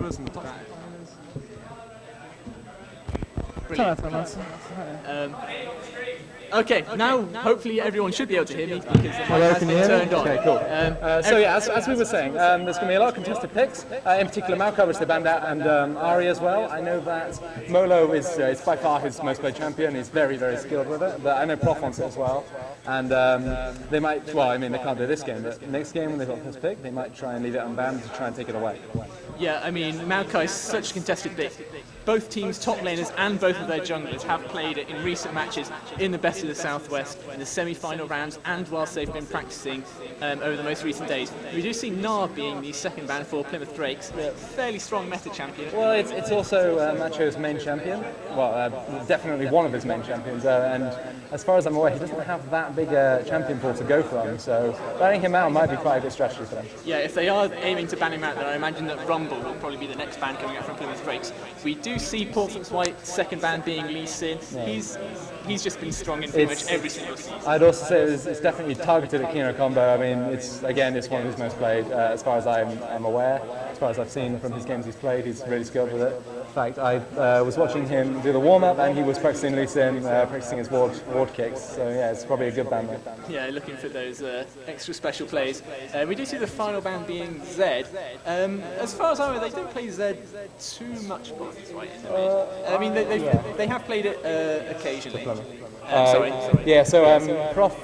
junglers and the top Okay, now hopefully everyone should be able to hear me because the mic has can been you hear me? turned on. Okay, cool. So yeah, as we were saying, there's going to be a lot of contested picks, in particular Maokai, which they banned out, and Ari as well. I know that Molo is by far his most played champion. He's very, very skilled with it, but I know Prof wants it as well. And they might, well, I mean, they can't do this game, but next game when they've got this pick, they might try and leave it unbanned to try and take it away. Yeah, I mean, Maokai is such a contested pick. Both teams' top laners and both of their junglers have played it in recent matches in the Best of the Southwest, in the semi-final rounds, and whilst they've been practicing over the most recent days. We do see Nar being the second ban for Plymouth Drakes, a fairly strong meta champion. Well, it's also Macho's main champion. Well, definitely one of his main champions. And as far as I'm aware, he doesn't have that big a champion pool to go from. So banning him out might be quite a good strategy for them. Yeah, if they are aiming to ban him out, then I imagine that Rumble will probably be the next ban coming out from Plymouth Drakes. We do see Portsmouth White's second ban being Lee Sin. Yeah. He's just been strong in pretty much every single season. I'd also say it's definitely targeted at Kino Combo. I mean, it's one of his most played, as far as I'm aware. As far as I've seen from his games he's played, he's really skilled with it. In fact, I was watching him do the warm-up and he was practicing Lee Sin, practicing his ward kicks. So yeah, it's probably a good ban there. Yeah, looking for those extra special plays. We do see the final ban being Zed. As far as I know, they don't play Zed too much, right? I mean, they have played it occasionally. Sorry. Yeah, so Prof,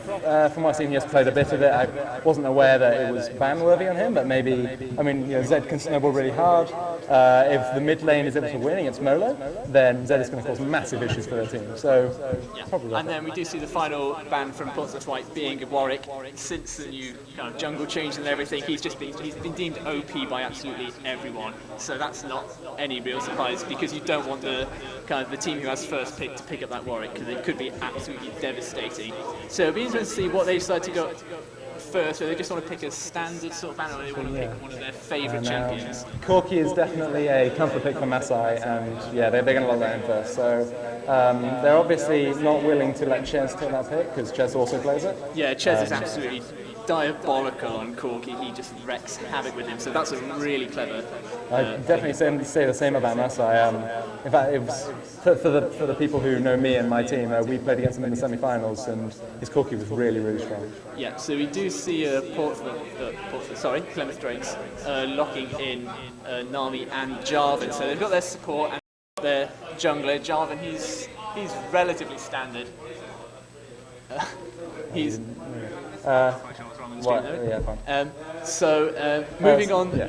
from what I've seen, he has played a bit of it. I wasn't aware that it was ban-worthy on him, but maybe, I mean, Zed can snowball really hard. If the mid lane is able to win against Molo, then Zed is going to cause massive issues for their team. So, yeah. Probably. And then we do see the final ban from Portsmouth White being Warwick. Since the new kind of jungle change and everything, he's been deemed OP by absolutely everyone. So that's not any real surprise because you don't want the team who has first pick to pick up that Warwick because it could be absolutely devastating. So it'll be interesting to see what they decide to go first, whether they just want to pick a standard sort of banner or they want to pick one of their favourite champions. Corki is definitely a comfort pick for Masai, and yeah, they're going to lock that in first. So they're obviously not willing to let Ches take that pick because Ches also plays it. Yeah, Ches is absolutely diabolical on Corki. He just wrecks havoc with him, so that's a really clever. I'd definitely say the same about Masai. In fact, it was for the people who know me and my team. We played against him in the semi-finals, and his Corki was really, really strong. Yeah, so we do see Plymouth Drakes locking in Nami and Jarvan. So they've got their support and their jungler Jarvan. He's relatively standard. He's. Moving on. Yeah.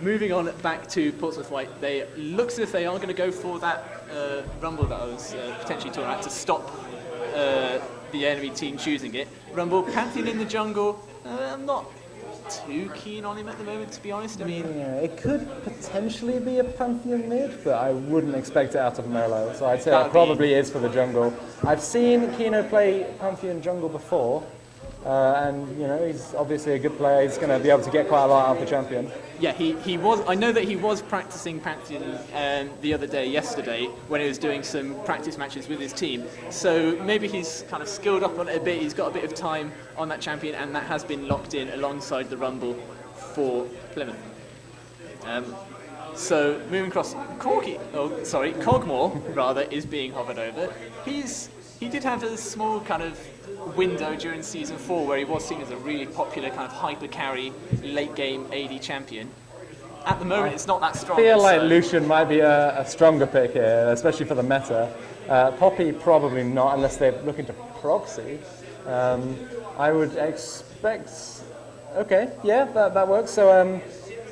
Moving on back to Portsmouth White, they looks as if they are going to go for that Rumble that I was potentially talking about to stop the enemy team choosing it. Rumble, Pantheon in the jungle, I'm not too keen on him at the moment, to be honest. I mean, yeah, it could potentially be a Pantheon mid, but I wouldn't expect it out of Molo, so I'd say it probably is for the jungle. I've seen Kino play Pantheon jungle before, and he's obviously a good player. He's going to be able to get quite a lot out of the champion. Yeah, he was. I know that he was practicing Pantheon yesterday, when he was doing some practice matches with his team. So maybe he's kind of skilled up on it a bit. He's got a bit of time on that champion, and that has been locked in alongside the Rumble for Plymouth. So moving across, Cogmore rather is being hovered over. He did have a small kind of window during season 4 where he was seen as a really popular kind of hyper carry late game AD champion. At the moment, it's not that strong. I feel like Lucian might be a stronger pick here, especially for the meta. Poppy probably not, unless they're looking to proxy. I would expect. Okay, yeah, that works. So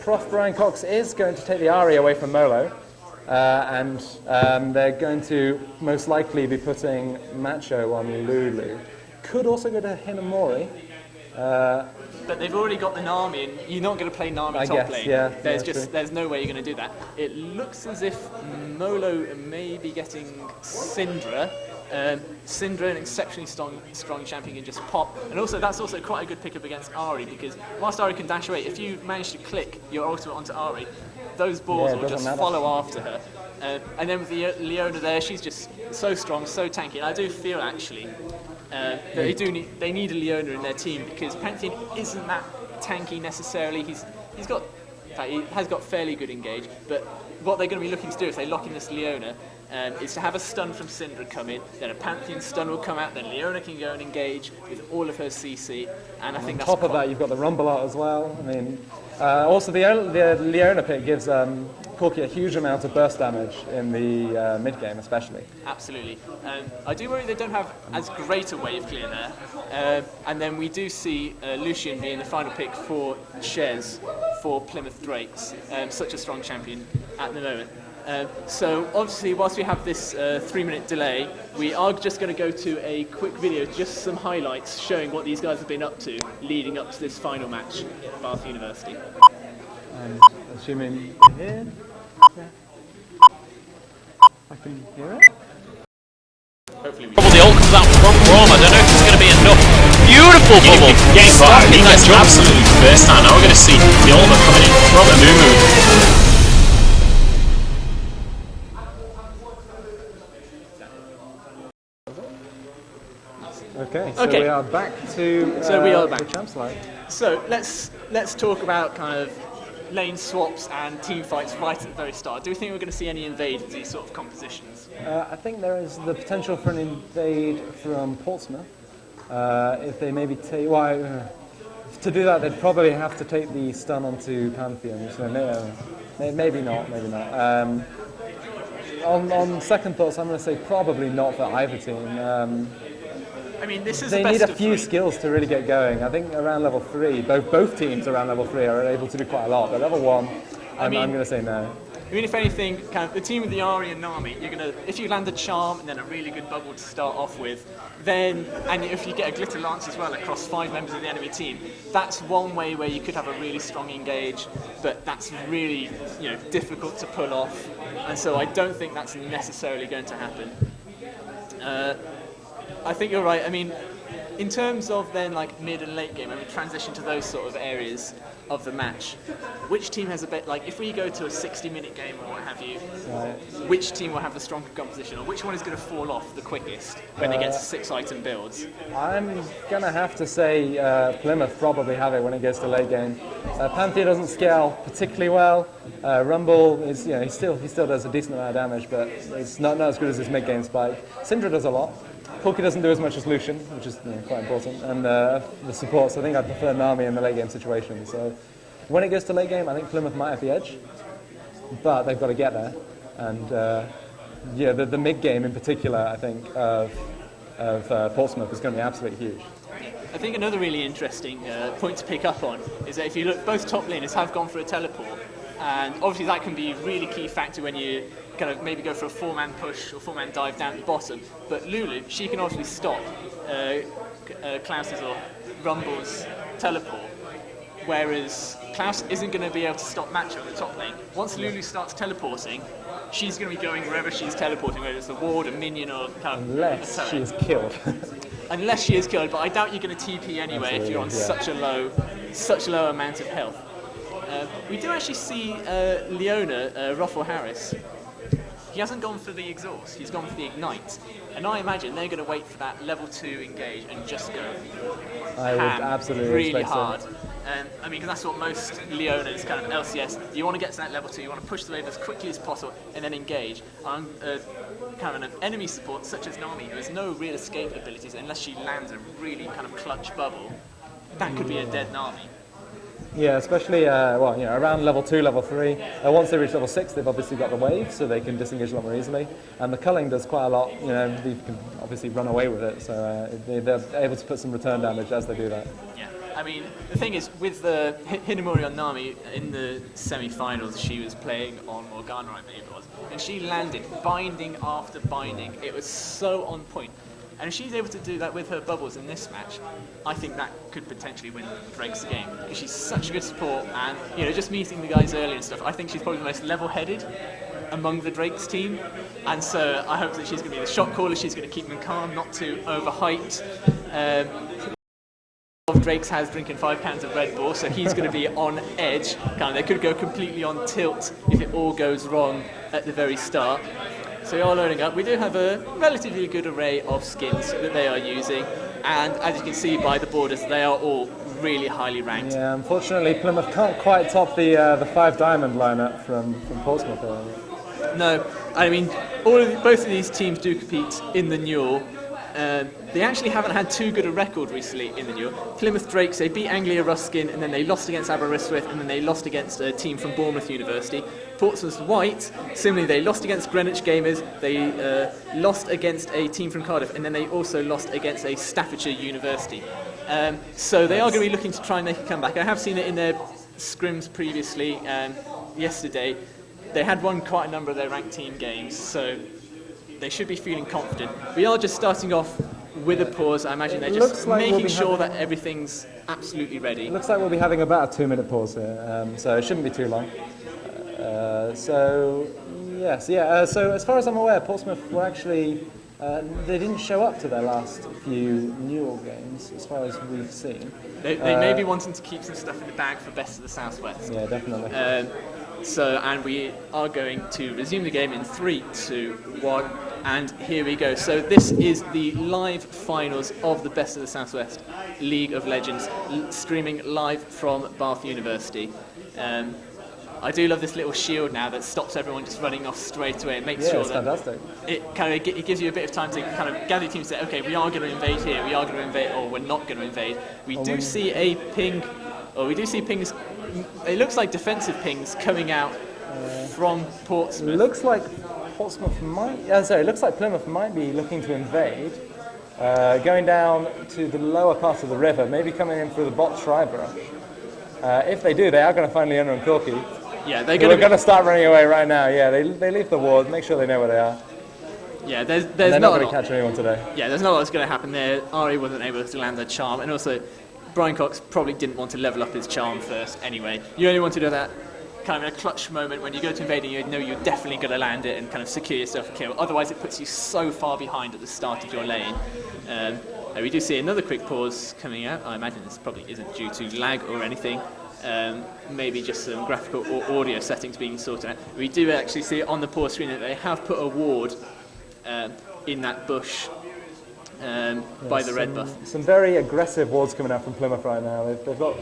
Prof Brian Cox is going to take the Ahri away from Molo. And they're going to most likely be putting Macho on Lulu. Could also go to Hinamori. But they've already got the Nami, and you're not going to play Nami top lane. Yeah, there's no way you're going to do that. It looks as if Molo may be getting Syndra. Syndra, an exceptionally strong champion, can just pop, and also that's also quite a good pickup against Ahri because whilst Ahri can dash away, if you manage to click your ultimate onto Ahri, those balls will just follow after her. And then with Leona there, she's just so strong, so tanky. And I do feel actually that they need a Leona in their team because Pantheon isn't that tanky necessarily. He's got In fact, he has got fairly good engage, but what they're going to be looking to do if they lock in this Leona is to have a stun from Syndra come in, then a Pantheon stun will come out, then Leona can go and engage with all of her CC, and I think that's on top of that, you've got the Rumble out as well. I mean, also the Leona pick gives Corki a huge amount of burst damage in the mid game, especially. Absolutely. I do worry they don't have as great a wave clear there, and then we do see Lucian being the final pick for Shez for Plymouth Drakes, such a strong champion at the moment. So obviously, whilst we have this 3-minute delay, we are just going to go to a quick video, just some highlights showing what these guys have been up to leading up to this final match at Bath University. Assuming here, I can hear it. Hopefully we The ult comes out from Rom. I don't know if it's going to be enough. Beautiful bubble. Getting stuck in that jump. Absolutely first time. Now we're going to see the ultimate coming in from Mumu. Okay, so we are back to the champs light. So let's talk about kind of lane swaps and team fights right at the very start. Do we think we're going to see any invade in these sort of compositions? I think there is the potential for an invade from Portsmouth. If they maybe take... to do that, they'd probably have to take the stun onto Pantheon. So maybe not. On second thoughts, I'm going to say probably not for either team. I mean, this is they the best need a of few three. skills to really get going. I think around level 3, both teams around level 3 are able to do quite a lot. But level 1, I'm going to say no. I mean, if anything, kind of the team with the Ari and Nami, if you land a charm and then a really good bubble to start off with, then, and if you get a glitter lance as well across 5 members of the enemy team, that's one way where you could have a really strong engage, but that's really, difficult to pull off, and so I don't think that's necessarily going to happen. I think you're right. I mean, in terms of then like mid and late game, when we transition to those sort of areas of the match, which team has a bit, like if we go to a 60-minute game or what have you, which team will have the stronger composition, or which one is going to fall off the quickest when they get to 6-item builds? I'm going to have to say Plymouth probably have it when it gets to late game. Pantheon doesn't scale particularly well. Rumble is, he still does a decent amount of damage, but it's not as good as his mid game spike. Syndra does a lot. Corki doesn't do as much as Lucian, which is quite important, and the supports. I think I prefer Nami in the late game situation. So when it gets to late game, I think Plymouth might have the edge, but they've got to get there. And the mid game in particular, I think of Portsmouth is going to be absolutely huge. I think another really interesting point to pick up on is that if you look, both top laners have gone for a teleport, and obviously that can be a really key factor when you kind of maybe go for a 4-man push or 4-man dive down at the bottom. But Lulu, she can obviously stop Klaus's or Rumble's teleport, whereas Klaus isn't going to be able to stop Matcha on the top lane. Once Lulu starts teleporting, she's going to be going wherever she's teleporting, whether it's a ward, a minion, or kind of unless she is killed. Unless she is killed, but I doubt you're going to TP anyway if you're on such a low amount of health. We do actually see Leona Ruffle Harris. He hasn't gone for the exhaust, he's gone for the ignite. And I imagine they're going to wait for that level 2 engage and just go I would absolutely really hard. So. I mean, because that's what most Leonas kind of LCS, you want to get to that level 2, you want to push the wave as quickly as possible and then engage. And kind of an enemy support such as Nami, who has no real escape abilities unless she lands a really kind of clutch bubble, that could be a dead Nami. Yeah, especially around level 2, level 3. Once they reach level 6, they've obviously got the wave, so they can disengage a lot more easily. And the culling does quite a lot. They can obviously run away with it, so they're able to put some return damage as they do that. Yeah, I mean, the thing is, with the Hinamori on Nami in the semi-finals, she was playing on Morgana, I believe it was, and she landed binding after binding. It was so on point. And if she's able to do that with her bubbles in this match, I think that could potentially win Drake's game, because she's such a good support, and just meeting the guys early and stuff, I think she's probably the most level-headed among the Drake's team, and so I hope that she's going to be the shot caller, she's going to keep them calm, not too overhyped. Drake's has drinking 5 cans of Red Bull, so he's going to be on edge. They could go completely on tilt if it all goes wrong at the very start. So we are loading up. We do have a relatively good array of skins that they are using. and as you can see by the borders, they are all really highly ranked. Yeah, unfortunately, Plymouth can't quite top the 5 diamond lineup from Portsmouth. No, I mean, both of these teams do compete in the Newell. They actually haven't had too good a record recently in the Newell. Plymouth Drakes, they beat Anglia Ruskin, and then they lost against Aberystwyth, and then they lost against a team from Bournemouth University. Portsmouth White, similarly, they lost against Greenwich Gamers, they lost against a team from Cardiff, and then they also lost against a Staffordshire University. So they are going to be looking to try and make a comeback. I have seen it in their scrims previously. Yesterday, they had won quite a number of their ranked team games, so they should be feeling confident. We are just starting off with a pause. I imagine they're just making sure that everything's absolutely ready. It looks like we'll be having about a 2-minute pause here, so it shouldn't be too long. So as far as I'm aware, Portsmouth were actually they didn't show up to their last few Newell games, as far as we've seen. They may be wanting to keep some stuff in the bag for Best of the Southwest. Yeah, definitely. And we are going to resume the game in 3, 2, 1, and here we go. So this is the live finals of the Best of the Southwest League of Legends, streaming live from Bath University. I do love this little shield now that stops everyone just running off straight away. It makes sure that fantastic. It gives you a bit of time to kind of gather your team and say, okay, we are going to invade here, we are going to invade, or we're not going to invade. We do see pings. It looks like defensive pings coming out from Portsmouth. Looks like Plymouth might be looking to invade, going down to the lower part of the river, maybe coming in through the bot Triborough. If they do, they are going to find Leona and Corky. Yeah, they're going to start running away right now. Yeah, they leave the ward, make sure they know where they are. Yeah, they're not going to catch anyone today. Yeah, there's not a lot that's going to happen there. Ari wasn't able to land their charm, and also Brian Cox probably didn't want to level up his charm first anyway. You only want to do that kind of in a clutch moment when you go to invade and you know you're definitely going to land it and kind of secure yourself a kill. Otherwise, it puts you so far behind at the start of your lane. We do see another quick pause coming out. I imagine this probably isn't due to lag or anything. Maybe just some graphical or audio settings being sorted out. We do actually see on the pause screen that they have put a ward in that bush by the red buff. Some very aggressive wards coming out from Plymouth right now. They've got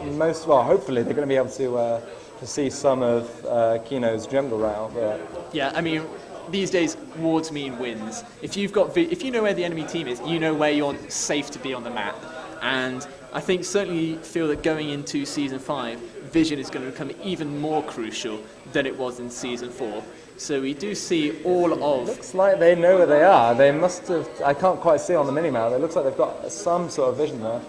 hopefully they're going to be able to see some of Kino's jungle route. But yeah, I mean, these days wards mean wins. If you know where the enemy team is, you know where you're safe to be on the map. And I think certainly feel that going into Season 5, vision is going to become even more crucial than it was in Season 4. So we do see all of... Looks like they know where they are. They must have... I can't quite see on the minimap. It looks like they've got some sort of vision there.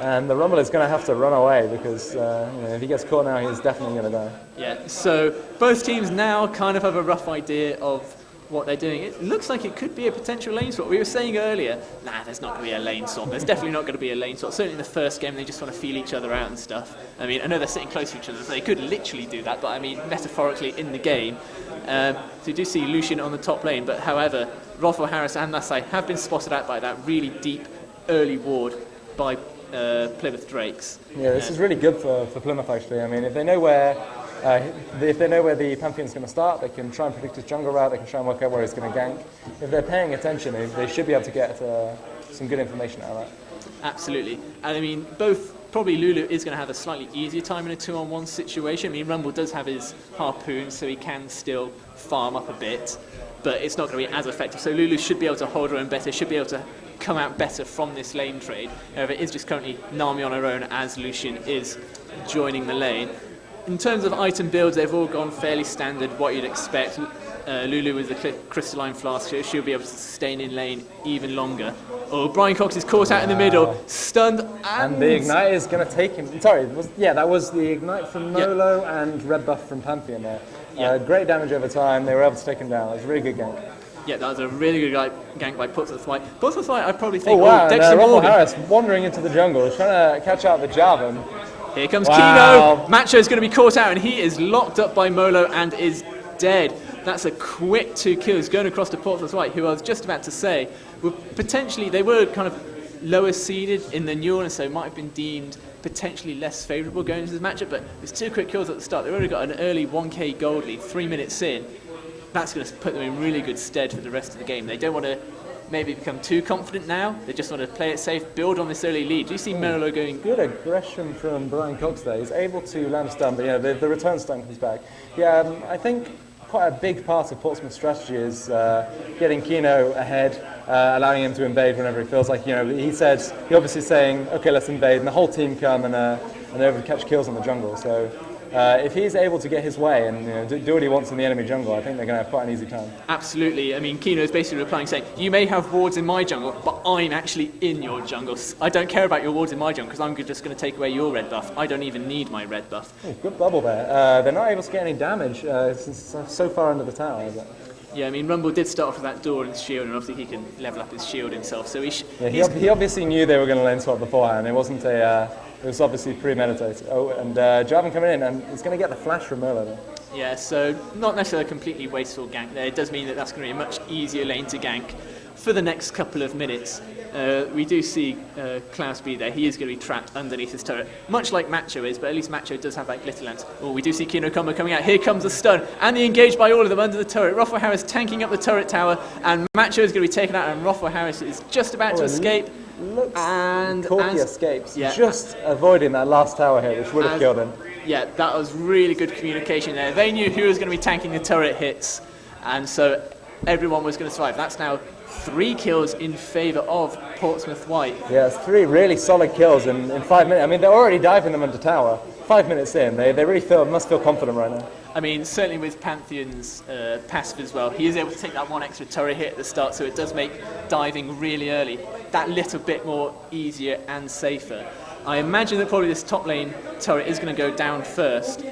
And the Rumble is going to have to run away because if he gets caught now, he's definitely going to die. Yeah, so both teams now kind of have a rough idea of what they're doing. It looks like it could be a potential lane swap. We were saying earlier, there's not going to be a lane swap. There's definitely not going to be a lane swap. Certainly in the first game, they just want to feel each other out and stuff. I mean, I know they're sitting close to each other, so they could literally do that, but I mean, metaphorically in the game. So you do see Lucian on the top lane, but however, Rolfo Harris and Nasai have been spotted out by that really deep early ward by Plymouth Drakes. Yeah, this is really good for Plymouth actually. I mean, if they know where the Pantheon's going to start, they can try and predict his jungle route, they can try and work out where he's going to gank. If they're paying attention, they should be able to get some good information out of that. Absolutely. And I mean, probably Lulu is going to have a slightly easier time in a 2-on-1 situation. I mean, Rumble does have his harpoon, so he can still farm up a bit, but it's not going to be as effective. So Lulu should be able to hold her own better, should be able to come out better from this lane trade. However, it is just currently Nami on her own as Lucian is joining the lane. In terms of item builds, they've all gone fairly standard, what you'd expect. Lulu with the crystalline flask, she'll be able to sustain in lane even longer. Oh, Brian Cox is caught out in the middle, stunned, and the ignite is going to take him. Sorry, that was the ignite from Nolo and red buff from Pantheon there. Yeah. Great damage over time. They were able to take him down. It was a really good gank. Yeah, that was a really good gank by Portsmouth White. Portsmouth White, I probably think. Oh wow! Dexter Ronald Harris wandering into the jungle, trying to catch out the Javan. Here comes Kino. Macho's going to be caught out, and he is locked up by Molo and is dead. That's a quick 2 kills going across to Portsmouth White, who I was just about to say they were kind of lower seeded in the Newell, and so might have been deemed potentially less favourable going into this matchup. But there's 2 quick kills at the start. They've already got an early 1k gold lead 3 minutes in. That's going to put them in really good stead for the rest of the game. They don't want to maybe become too confident now. They just want to play it safe, build on this early lead. Do you see Molo going... Good aggression from Brian Cox there. He's able to land a stun, but the return stun comes back. Yeah, I think quite a big part of Portsmouth's strategy is getting Kino ahead, allowing him to invade whenever he feels like, he obviously saying, okay, let's invade, and the whole team come and they're able to catch kills on the jungle. So if he's able to get his way and do what he wants in the enemy jungle, I think they're going to have quite an easy time. Absolutely. I mean, Kino is basically replying saying, you may have wards in my jungle, but I'm actually in your jungle. I don't care about your wards in my jungle because I'm just going to take away your red buff. I don't even need my red buff. Oh, good bubble there. They're not able to get any damage since so far under the tower, is it? Yeah, I mean, Rumble did start off with that door and his shield, and obviously he can level up his shield himself. So he obviously knew they were going to lane swap beforehand. It wasn't it was obviously premeditated. Oh, and Jarvan coming in, and he's going to get the flash from Merlin there. Yeah, so not necessarily a completely wasteful gank there. It does mean that that's going to be a much easier lane to gank for the next couple of minutes. We do see Klaus be there. He is going to be trapped underneath his turret, much like Macho is, but at least Macho does have that glitter lance. Oh, we do see Kino combo coming out. Here comes the stun, and the engage by all of them under the turret. Rothwell Harris tanking up the turret tower, and Macho is going to be taken out, and Rothwell Harris is just about to escape. Corky escapes, just avoiding that last tower hit, which would have killed him. Yeah, that was really good communication there. They knew who was going to be tanking the turret hits, and so everyone was going to survive. That's now 3 kills in favour of Portsmouth White. Yeah, it's 3 really solid kills in 5 minutes. I mean, they're already diving them under tower. 5 minutes in, they really must feel confident right now. I mean, certainly with Pantheon's passive as well, he is able to take that one extra turret hit at the start, so it does make diving really early that little bit more easier and safer. I imagine that probably this top lane turret is going to go down first.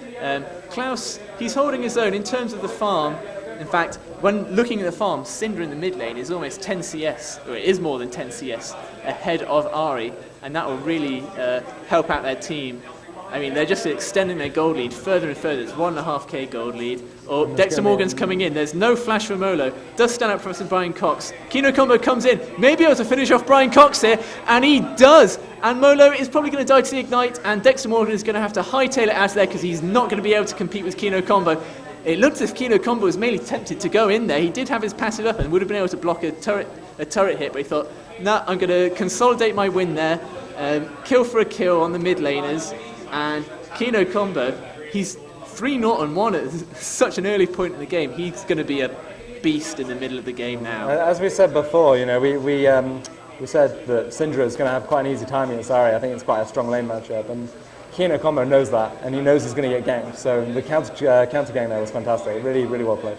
Klaus, he's holding his own in terms of the farm. In fact, when looking at the farm, Syndra in the mid lane is almost 10 CS, or it is more than 10 CS, ahead of Ari, and that will really help out their team. I mean, they're just extending their gold lead further and further. It's 1.5k gold lead. Oh, Dexter Morgan's coming in. There's no flash for Molo. Does stand up Professor Brian Cox. Kino Combo comes in. Maybe able to finish off Brian Cox here, and he does. And Molo is probably going to die to the Ignite, and Dexter Morgan is going to have to hightail it out of there because he's not going to be able to compete with Kino Combo. It looks as if Kino Combo was mainly tempted to go in there. He did have his passive up and would have been able to block a turret hit, but he thought, nah, I'm going to consolidate my win there. Kill for a kill on the mid laners. And Kino Combo, he's 3-0-1 at such an early point in the game. He's going to be a beast in the middle of the game now. As we said before, we said that Syndra is going to have quite an easy time against Ari. I think it's quite a strong lane matchup, and Kino Combo knows that, and he knows he's going to get ganked. So the counter game there was fantastic. Really, really well played.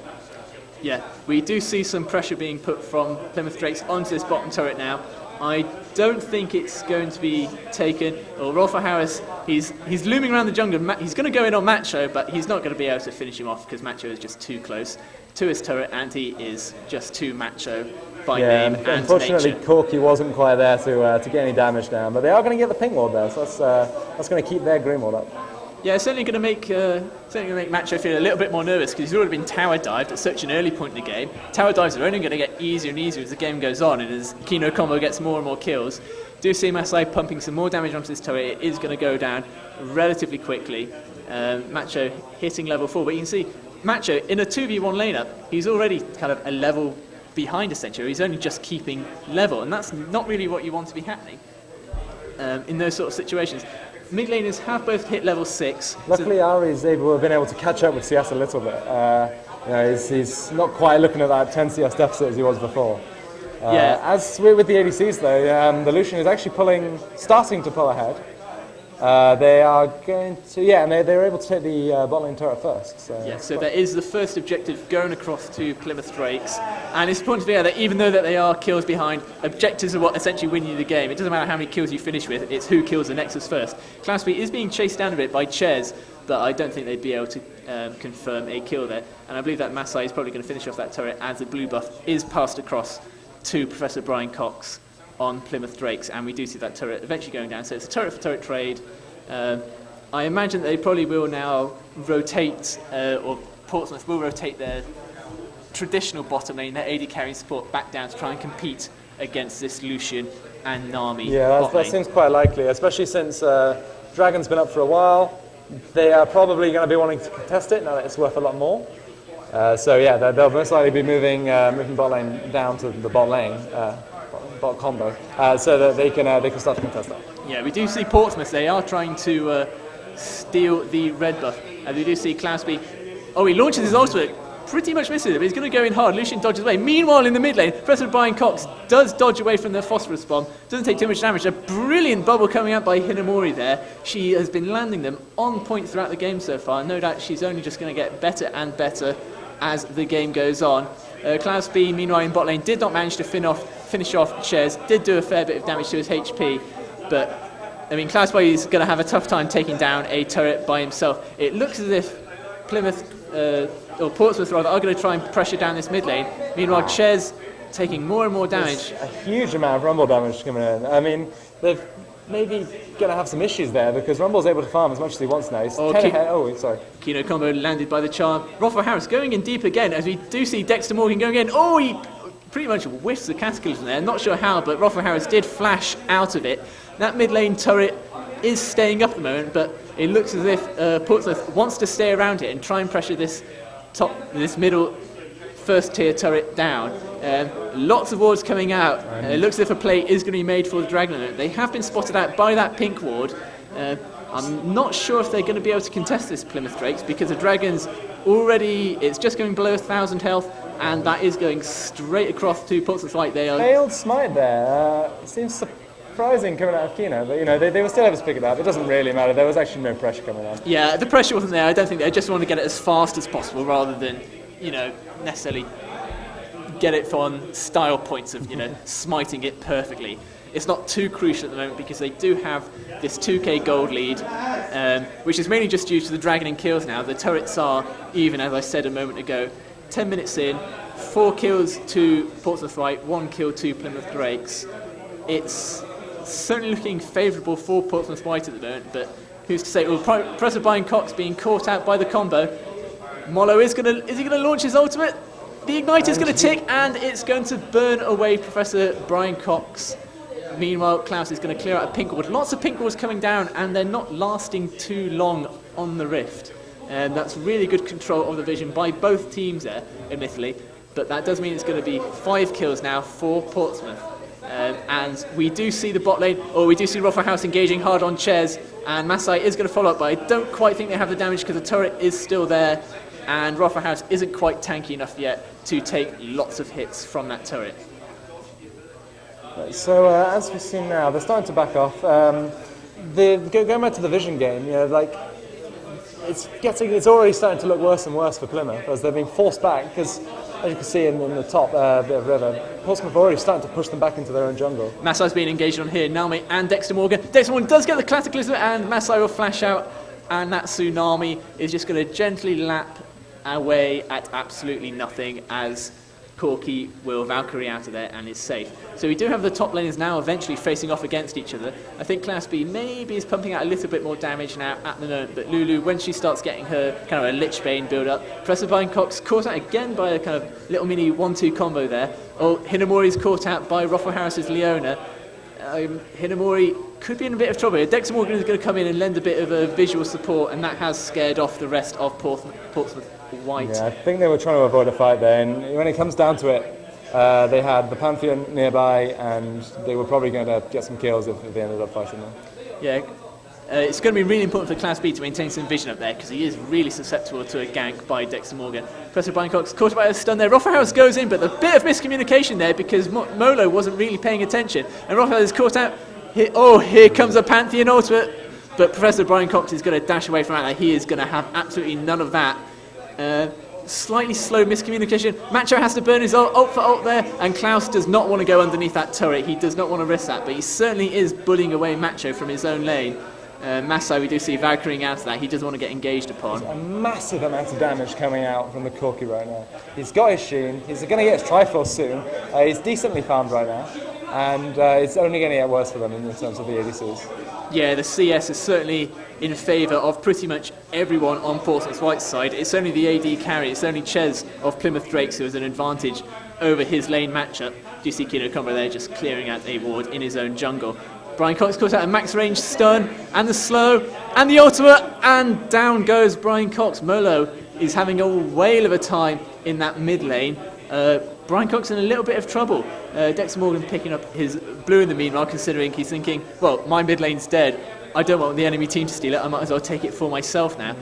Yeah, we do see some pressure being put from Plymouth Drakes onto this bottom turret now. I don't think it's going to be taken. Well, Rolfo Harris, he's looming around the jungle. He's going to go in on Macho, but he's not going to be able to finish him off because Macho is just too close to his turret, and he is just too Macho by name and unfortunately, nature. Corky wasn't quite there to get any damage down, but they are going to get the pink ward there, so that's going to keep their green ward up. Yeah, it's certainly going to make Macho feel a little bit more nervous because he's already been tower dived at such an early point in the game. Tower dives are only going to get easier and easier as the game goes on, and as Kino Combo gets more and more kills. Do see Masai pumping some more damage onto this turret. It is going to go down relatively quickly. Macho hitting level 4, but you can see Macho in a 2v1 lane-up, he's already kind of a level behind essentially. He's only just keeping level, and that's not really what you want to be happening in those sort of situations. Mid laners have both hit level 6. Luckily, Ari's been able to catch up with CS a little bit. He's not quite looking at that 10 CS deficit as he was before. As with the ADCs, though, the Lucian is actually starting to pull ahead. They are going to, and they're able to take the bot lane turret first. So there is the first objective going across to Plymouth Drakes, and it's important to be aware that even though that they are kills behind, objectives are what essentially win you the game. It doesn't matter how many kills you finish with, it's who kills the Nexus first. Class B is being chased down a bit by Ches, but I don't think they'd be able to confirm a kill there. And I believe that Masai is probably going to finish off that turret as the blue buff is passed across to Professor Brian Cox on Plymouth Drakes, and we do see that turret eventually going down. So it's a turret for turret trade. I imagine they probably will now rotate, or Portsmouth will rotate their traditional bottom lane, their AD carrying support back down to try and compete against this Lucian and Nami. Yeah, that seems quite likely, especially since Dragon's been up for a while. They are probably going to be wanting to contest it now that it's worth a lot more. So yeah, they'll most likely be moving bot lane down to the bot lane, bot combo, so that they can start to contest that. Yeah, we do see Portsmouth. They are trying to steal the red buff, and we do see Clousby. Oh, he launches his ultimate. Pretty much misses it, but he's going to go in hard. Lucian dodges away. Meanwhile, in the mid lane, Professor Brian Cox does dodge away from the phosphorus bomb. Doesn't take too much damage. A brilliant bubble coming out by Hinamori there. She has been landing them on point throughout the game so far. No doubt she's only just going to get better and better as the game goes on. Clousby, meanwhile, in bot lane, did not manage to finish off Ches. Did do a fair bit of damage to his HP, but I mean, Clousby is going to have a tough time taking down a turret by himself. It looks as if Plymouth, or Portsmouth rather, are going to try and pressure down this mid lane. Meanwhile, Ches taking more and more damage. There's a huge amount of Rumble damage coming in. I mean, they're maybe going to have some issues there because Rumble's able to farm as much as he wants now. He's 10 ahead. Oh, sorry. Kino combo landed by the charm. Rotho Harris going in deep again, as we do see Dexter Morgan going in. Oh, he pretty much whiffs the Cataclysm there. Not sure how, but Rotho Harris did flash out of it. That mid lane turret is staying up at the moment, but it looks as if Portsmouth wants to stay around it and try and pressure this middle first tier turret down. Lots of wards coming out. It looks as if a play is going to be made for the Dragon. They have been spotted out by that pink ward. I'm not sure if they're going to be able to contest this Plymouth Drakes because the Dragons already, it's just going below 1,000 health, and that is going straight across to Portsmouth Light. They are failed smite there. Seems surprising coming out of Kino, but they were still able to pick it up. It doesn't really matter. There was actually no pressure coming on. Yeah, the pressure wasn't there. I don't think they just want to get it as fast as possible rather than, necessarily get it on style points of, smiting it perfectly. It's not too crucial at the moment because they do have this 2k gold lead, which is mainly just due to the Dragon in kills now. The turrets are even, as I said a moment ago. 10 minutes in, 4 kills to Portsmouth Light, 1 kill to Plymouth Drakes. It's certainly looking favourable for Portsmouth White at the moment, but who's to say? Well, Professor Brian Cox being caught out by the combo. Molo is he going to launch his ultimate? The igniter is going to tick, and it's going to burn away Professor Brian Cox. Meanwhile, Klaus is going to clear out a pink ward. Lots of pink wards coming down, and they're not lasting too long on the rift. And that's really good control of the vision by both teams there, admittedly. But that does mean it's going to be 5 kills now for Portsmouth. And we do see the bot lane, or we do see Rotho House engaging hard on Ches, and Masai is going to follow up, but I don't quite think they have the damage because the turret is still there, and Rotho House isn't quite tanky enough yet to take lots of hits from that turret. So as we've seen now, they're starting to back off. Going back to the vision game, it's already starting to look worse and worse for Plymouth as they're being forced back because, as you can see in the top bit of river, Portsmouth are already starting to push them back into their own jungle. Masai's being engaged on here, Nami and Dexter Morgan. Dexter Morgan does get the Cataclysm, and Masai will flash out, and that Tsunami is just going to gently lap away at absolutely nothing as Corky will Valkyrie out of there and is safe. So we do have the top laners now eventually facing off against each other. I think Class B maybe is pumping out a little bit more damage now at the moment, but Lulu, when she starts getting her kind of a Lichbane build up, Professor Brian Cox caught out again by a kind of little mini 1-2 combo there. Oh, Hinamori's caught out by Rotho Harris's Leona. Hinamori could be in a bit of trouble. Dexter Morgan is going to come in and lend a bit of a visual support, and that has scared off the rest of Portsmouth White. Yeah, I think they were trying to avoid a fight there, and when it comes down to it, they had the Pantheon nearby, and they were probably going to get some kills if they ended up fighting them. Yeah, it's going to be really important for Class B to maintain some vision up there, because he is really susceptible to a gank by Dexter Morgan. Professor Brian Cox caught by a stun there. Rotho House goes in, but a bit of miscommunication there because Molo wasn't really paying attention, and Rotho is caught out. Here comes a Pantheon ultimate, but Professor Brian Cox is going to dash away from that. He is going to have absolutely none of that. Slightly slow miscommunication. Macho has to burn his ult for ult there, and Klaus does not want to go underneath that turret. He does not want to risk that, but he certainly is bullying away Macho from his own lane. Masai, we do see Valkyrie out of that. He does want to get engaged upon. There's a massive amount of damage coming out from the Corky right now. He's got his Sheen. He's going to get his Triforce soon. He's decently farmed right now, and it's only going to get worse for them in terms of the ADCs. Yeah, the CS is certainly in favour of pretty much everyone on Portsmouth White's side. It's only the AD carry, it's only Ches of Plymouth Drakes who has an advantage over his lane matchup. Do you see Kino Combo there just clearing out a ward in his own jungle? Brian Cox caught out a max range stun, and the slow, and the ultimate, and down goes Brian Cox. Molo is having a whale of a time in that mid lane. Brian Cox in a little bit of trouble. Dexter Morgan picking up his blue in the meanwhile, considering he's thinking, well, my mid lane's dead. I don't want the enemy team to steal it. I might as well take it for myself now.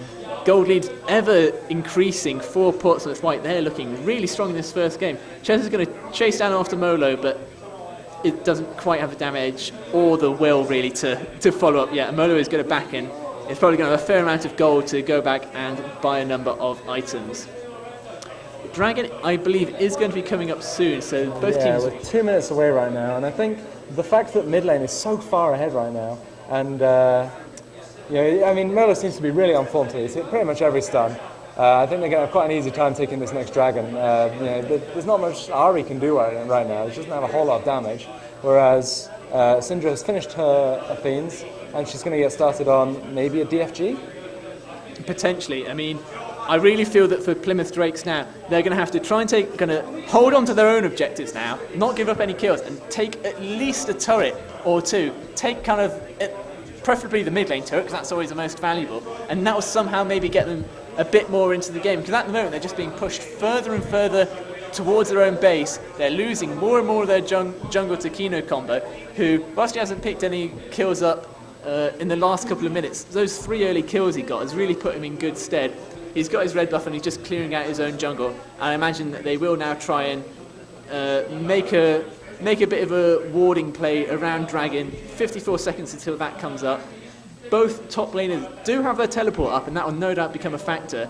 Gold lead ever increasing for Portsmouth White. They're looking really strong in this first game. Ches is going to chase down after Molo, but it doesn't quite have the damage or the will really to follow up yet. And Molo is going to back in. It's probably going to have a fair amount of gold to go back and buy a number of items. Dragon, I believe, is going to be coming up soon, so both teams... we're 2 minutes away right now, and I think the fact that mid lane is so far ahead right now, and I mean, Molo seems to be really on form today. He's hit pretty much every stun. I think they're going to have quite an easy time taking this next dragon. There's not much Ari can do right now. He doesn't have a whole lot of damage, whereas Syndra has finished her Fiends, and she's going to get started on maybe a DFG? Potentially. I mean, I really feel that for Plymouth Drakes now, they're going to have to try and hold on to their own objectives now, not give up any kills, and take at least a turret or two. Take preferably the mid lane turret, because that's always the most valuable, and that will somehow maybe get them a bit more into the game, because at the moment they're just being pushed further and further towards their own base. They're losing more and more of their jungle to Kino combo, who, whilst he hasn't picked any kills up in the last couple of minutes, those 3 early kills he got has really put him in good stead. He's got his red buff and he's just clearing out his own jungle, and I imagine that they will now try and make a bit of a warding play around Dragon. 54 seconds until that comes up. Both top laners do have their teleport up, and that will no doubt become a factor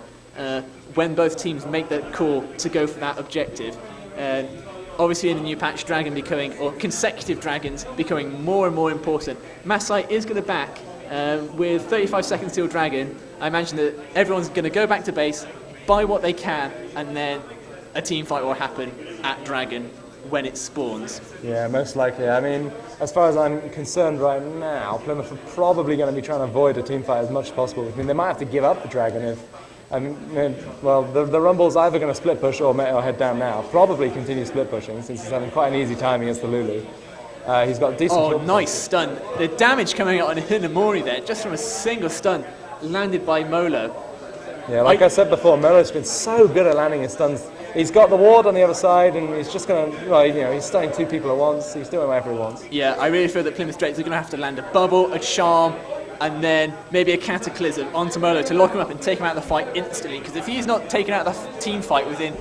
when both teams make that call to go for that objective. Obviously in the new patch, Dragon or consecutive Dragons becoming more and more important. Masai is going to back with 35 seconds till Dragon. I imagine that everyone's going to go back to base, buy what they can, and then a team fight will happen at Dragon when it spawns. Yeah, most likely. I mean, as far as I'm concerned right now, Plymouth are probably going to be trying to avoid a team fight as much as possible. I mean, they might have to give up the Dragon if... the Rumble's either going to split push or head down now. Probably continue split pushing since he's having quite an easy time against the Lulu. He's got decent... Oh, nice stun. The damage coming out on Hinamori there, just from a single stun, landed by Molo. Yeah, like I said before, Molo's been so good at landing his stuns. He's got the ward on the other side, and he's just going to, he's stunning 2 people at once. He's doing whatever he wants. Yeah, I really feel that Plymouth Drakes are going to have to land a bubble, a charm, and then maybe a cataclysm onto Molo to lock him up and take him out of the fight instantly. Because if he's not taken out of the team fight within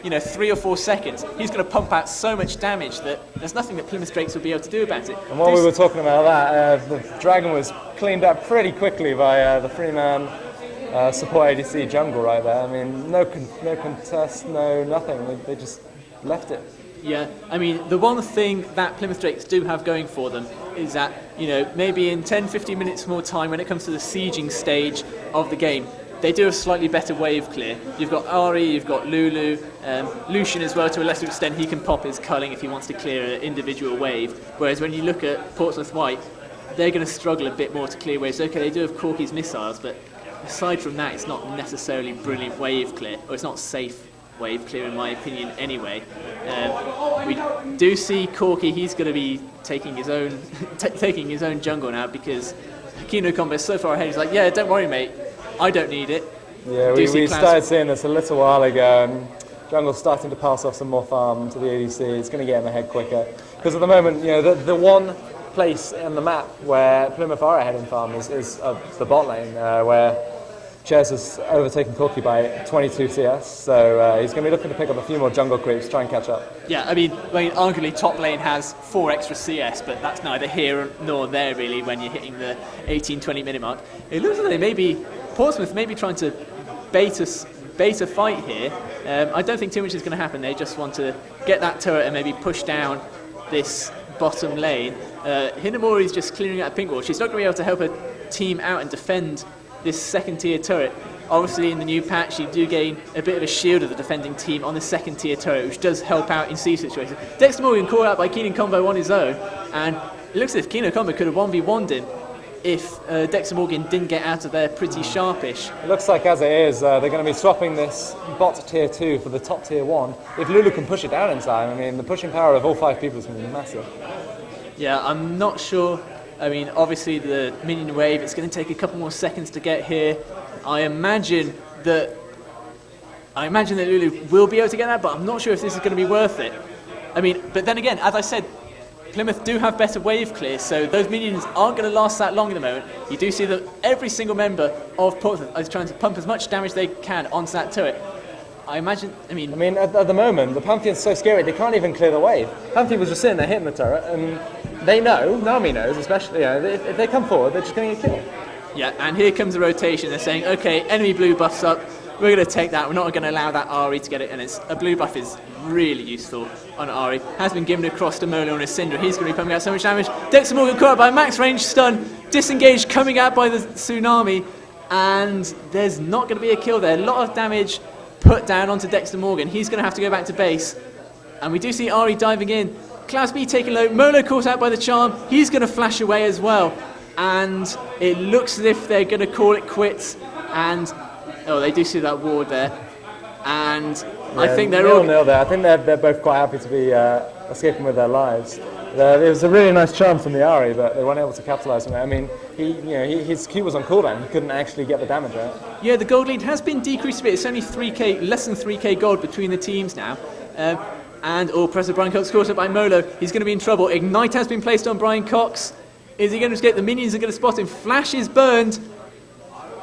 3 or 4 seconds, he's going to pump out so much damage that there's nothing that Plymouth Drakes will be able to do about it. And while we were talking about that, the Dragon was cleaned up pretty quickly by the 3-man support ADC jungle right there. I mean, no contest, no nothing. They just left it. Yeah, I mean, the one thing that Plymouth Drakes do have going for them is that, maybe in 10-15 minutes more time when it comes to the sieging stage of the game, they do a slightly better wave clear. You've got Ari, you've got Lulu, Lucian as well, to a lesser extent. He can pop his culling if he wants to clear an individual wave. Whereas when you look at Portsmouth White, they're going to struggle a bit more to clear waves. Okay, they do have Corky's missiles, but aside from that, it's not necessarily brilliant wave clear, or it's not safe wave clear in my opinion anyway. We do see Corky, he's going to be taking his own taking his own jungle now, because Kino Combo is so far ahead. He's like, yeah, don't worry mate, I don't need it. Yeah, we started seeing this a little while ago. Jungle's starting to pass off some more farm to the ADC. It's going to get in the head quicker, because at the moment, the one place in the map where Plymouth are ahead in farm is the bot lane, where Ches has overtaken Corky by 22 CS, so he's going to be looking to pick up a few more jungle creeps, try and catch up. Yeah, I mean, arguably top lane has 4 extra CS, but that's neither here nor there really when you're hitting the 18-20 minute mark. It looks like Portsmouth may be trying to bait a fight here. I don't think too much is going to happen. They just want to get that turret and maybe push down this bottom lane. Hinamori's just clearing out a pink wall. She's not going to be able to help her team out and defend this second tier turret. Obviously in the new patch you do gain a bit of a shield of the defending team on the second tier turret, which does help out in siege situations. Dexter Morgan caught out by Keenan Combo on his own, and it looks as if Keenan Combo could have 1v1'd him if Dexter Morgan didn't get out of there pretty sharpish. It looks like as it is, they're going to be swapping this bot tier 2 for the top tier 1. If Lulu can push it down in time, I mean, the pushing power of all 5 people is going to be massive. Yeah, I'm not sure. I mean, obviously the minion wave, it's going to take a couple more seconds to get here. I imagine that I imagine that Lulu will be able to get that, but I'm not sure if this is going to be worth it. I mean, but then again, as I said, Plymouth do have better wave clear, so those minions aren't going to last that long at the moment. You do see that every single member of Portsmouth is trying to pump as much damage they can onto that turret. I mean, at the moment, the Pantheon's so scary, they can't even clear the wave. Pantheon was just sitting there hitting the turret, and they know, Nami knows especially, if they come forward, they're just going to get killed. Yeah, and here comes a rotation. They're saying, okay, enemy blue buff's up, we're going to take that, we're not going to allow that Ari to get it, and a blue buff is really useful on Ari. Has been given across to Molo and a Syndra. He's going to be pumping out so much damage. Dexter Morgan caught up by a max range stun, disengaged, coming out by the Tsunami, and there's not going to be a kill there. A lot of damage put down onto Dexter Morgan. He's going to have to go back to base, and we do see Ari diving in. Klaus B taking low. Molo caught out by the charm. He's going to flash away as well, and it looks as if they're going to call it quits. And they do see that ward there, and yeah, I think they're all nil there. I think they're both quite happy to be escaping with their lives. It was a really nice charm from the Ari, but they weren't able to capitalise on it. I mean, his Q was on cooldown. He couldn't actually get the damage out. Yeah, the gold lead has been decreased a bit. It's only 3k, less than 3k gold between the teams now. Professor Brian Cox caught up by Molo. He's going to be in trouble. Ignite has been placed on Brian Cox. Is he going to escape? The minions are going to spot him. Flash is burned.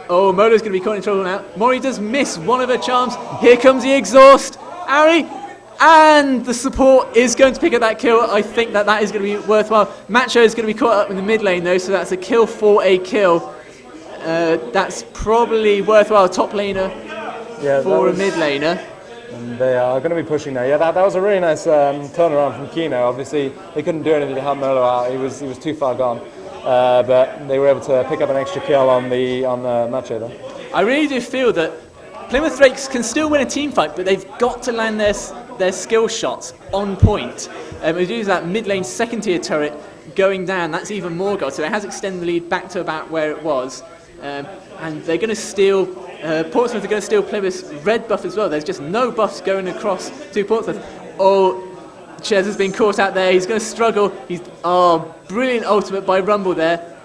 Oh, Molo's going to be caught in trouble now. Mori does miss one of her charms. Here comes the exhaust. Ari, and the support is going to pick up that kill. I think that is going to be worthwhile. Macho is going to be caught up in the mid lane though, so that's a kill for a kill. That's probably worthwhile. Top laner for a mid laner. And they are going to be pushing now. Yeah, that was a really nice turnaround from Kino. Obviously, they couldn't do anything to help Molo out. He was too far gone. But they were able to pick up an extra kill on the Macho though. I really do feel that Plymouth Drakes can still win a team fight, but they've got to land their skill shots on point. We do that mid lane second tier turret going down. That's even more gold. So it has extended the lead back to about where it was. And they're going to steal. Portsmouth are going to steal Plymouth's red buff as well. There's just no buffs going across to Portsmouth. Oh, Ches has been caught out there. He's going to struggle. Brilliant ultimate by Rumble there.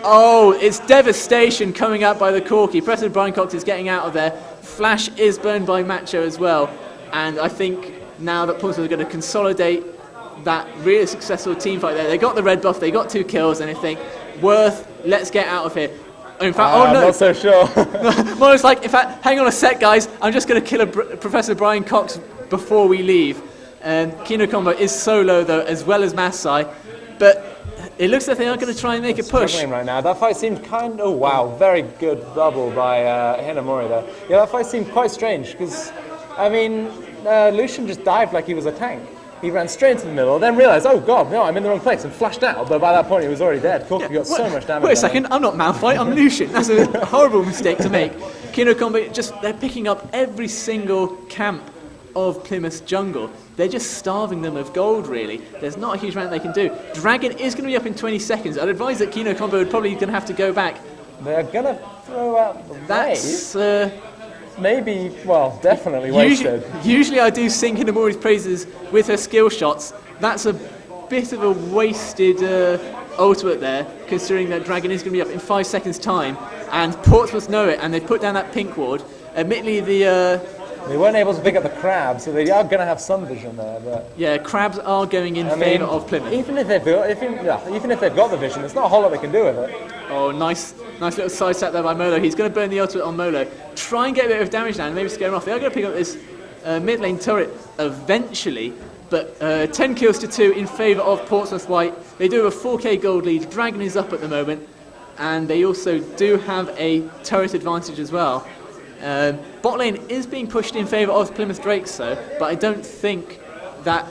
Oh, it's devastation coming out by the Corki. President Brian Cox is getting out of there. Flash is burned by Macho as well. And I think now that Portsmouth are going to consolidate that really successful team fight there. They got the red buff, they got 2 kills, and they think, Worth, let's get out of here. In fact, I'm not so sure. Molo's like, in fact, hang on a sec, guys. I'm just going to kill Professor Brian Cox before we leave. Kino Combo is solo, though, as well as Masai. But it looks like they are going to try and make a push. Right now. That fight seemed oh wow, very good bubble by Hinamori there. Yeah, that fight seemed quite strange, because, I mean, Lucian just dived like he was a tank. He ran straight into the middle, then realised, oh god, no, I'm in the wrong place, and flashed out, but by that point he was already dead. Corky got so much damage. Wait a second, I'm not Malphite, I'm Lucian. That's a horrible mistake to make. Kino Combo, they're picking up every single camp of Plymouth's jungle. They're just starving them of gold, really. There's not a huge amount they can do. Dragon is going to be up in 20 seconds. I'd advise that Kino Combo would probably going to have to go back. They're going to throw out the That's maybe, well, definitely wasted. Usually I do sing Hinamori's praises with her skill shots. That's a bit of a wasted ultimate there, considering that Dragon is going to be up in 5 seconds' time. And Portsmouth know it, and they've put down that pink ward. Admittedly, they weren't able to pick up the crab, so they are going to have some vision there. But yeah, crabs are going in favour of Plymouth. Even if they've got the vision, there's not a whole lot they can do with it. Oh, nice little side step there by Molo. He's going to burn the ultimate on Molo. Try and get a bit of damage down and maybe scare him off. They are going to pick up this mid lane turret eventually, but 10 kills to 2 in favour of Portsmouth White. They do have a 4k gold lead. Dragon is up at the moment, and they also do have a turret advantage as well. Bot lane is being pushed in favour of Plymouth Drakes though, but I don't think that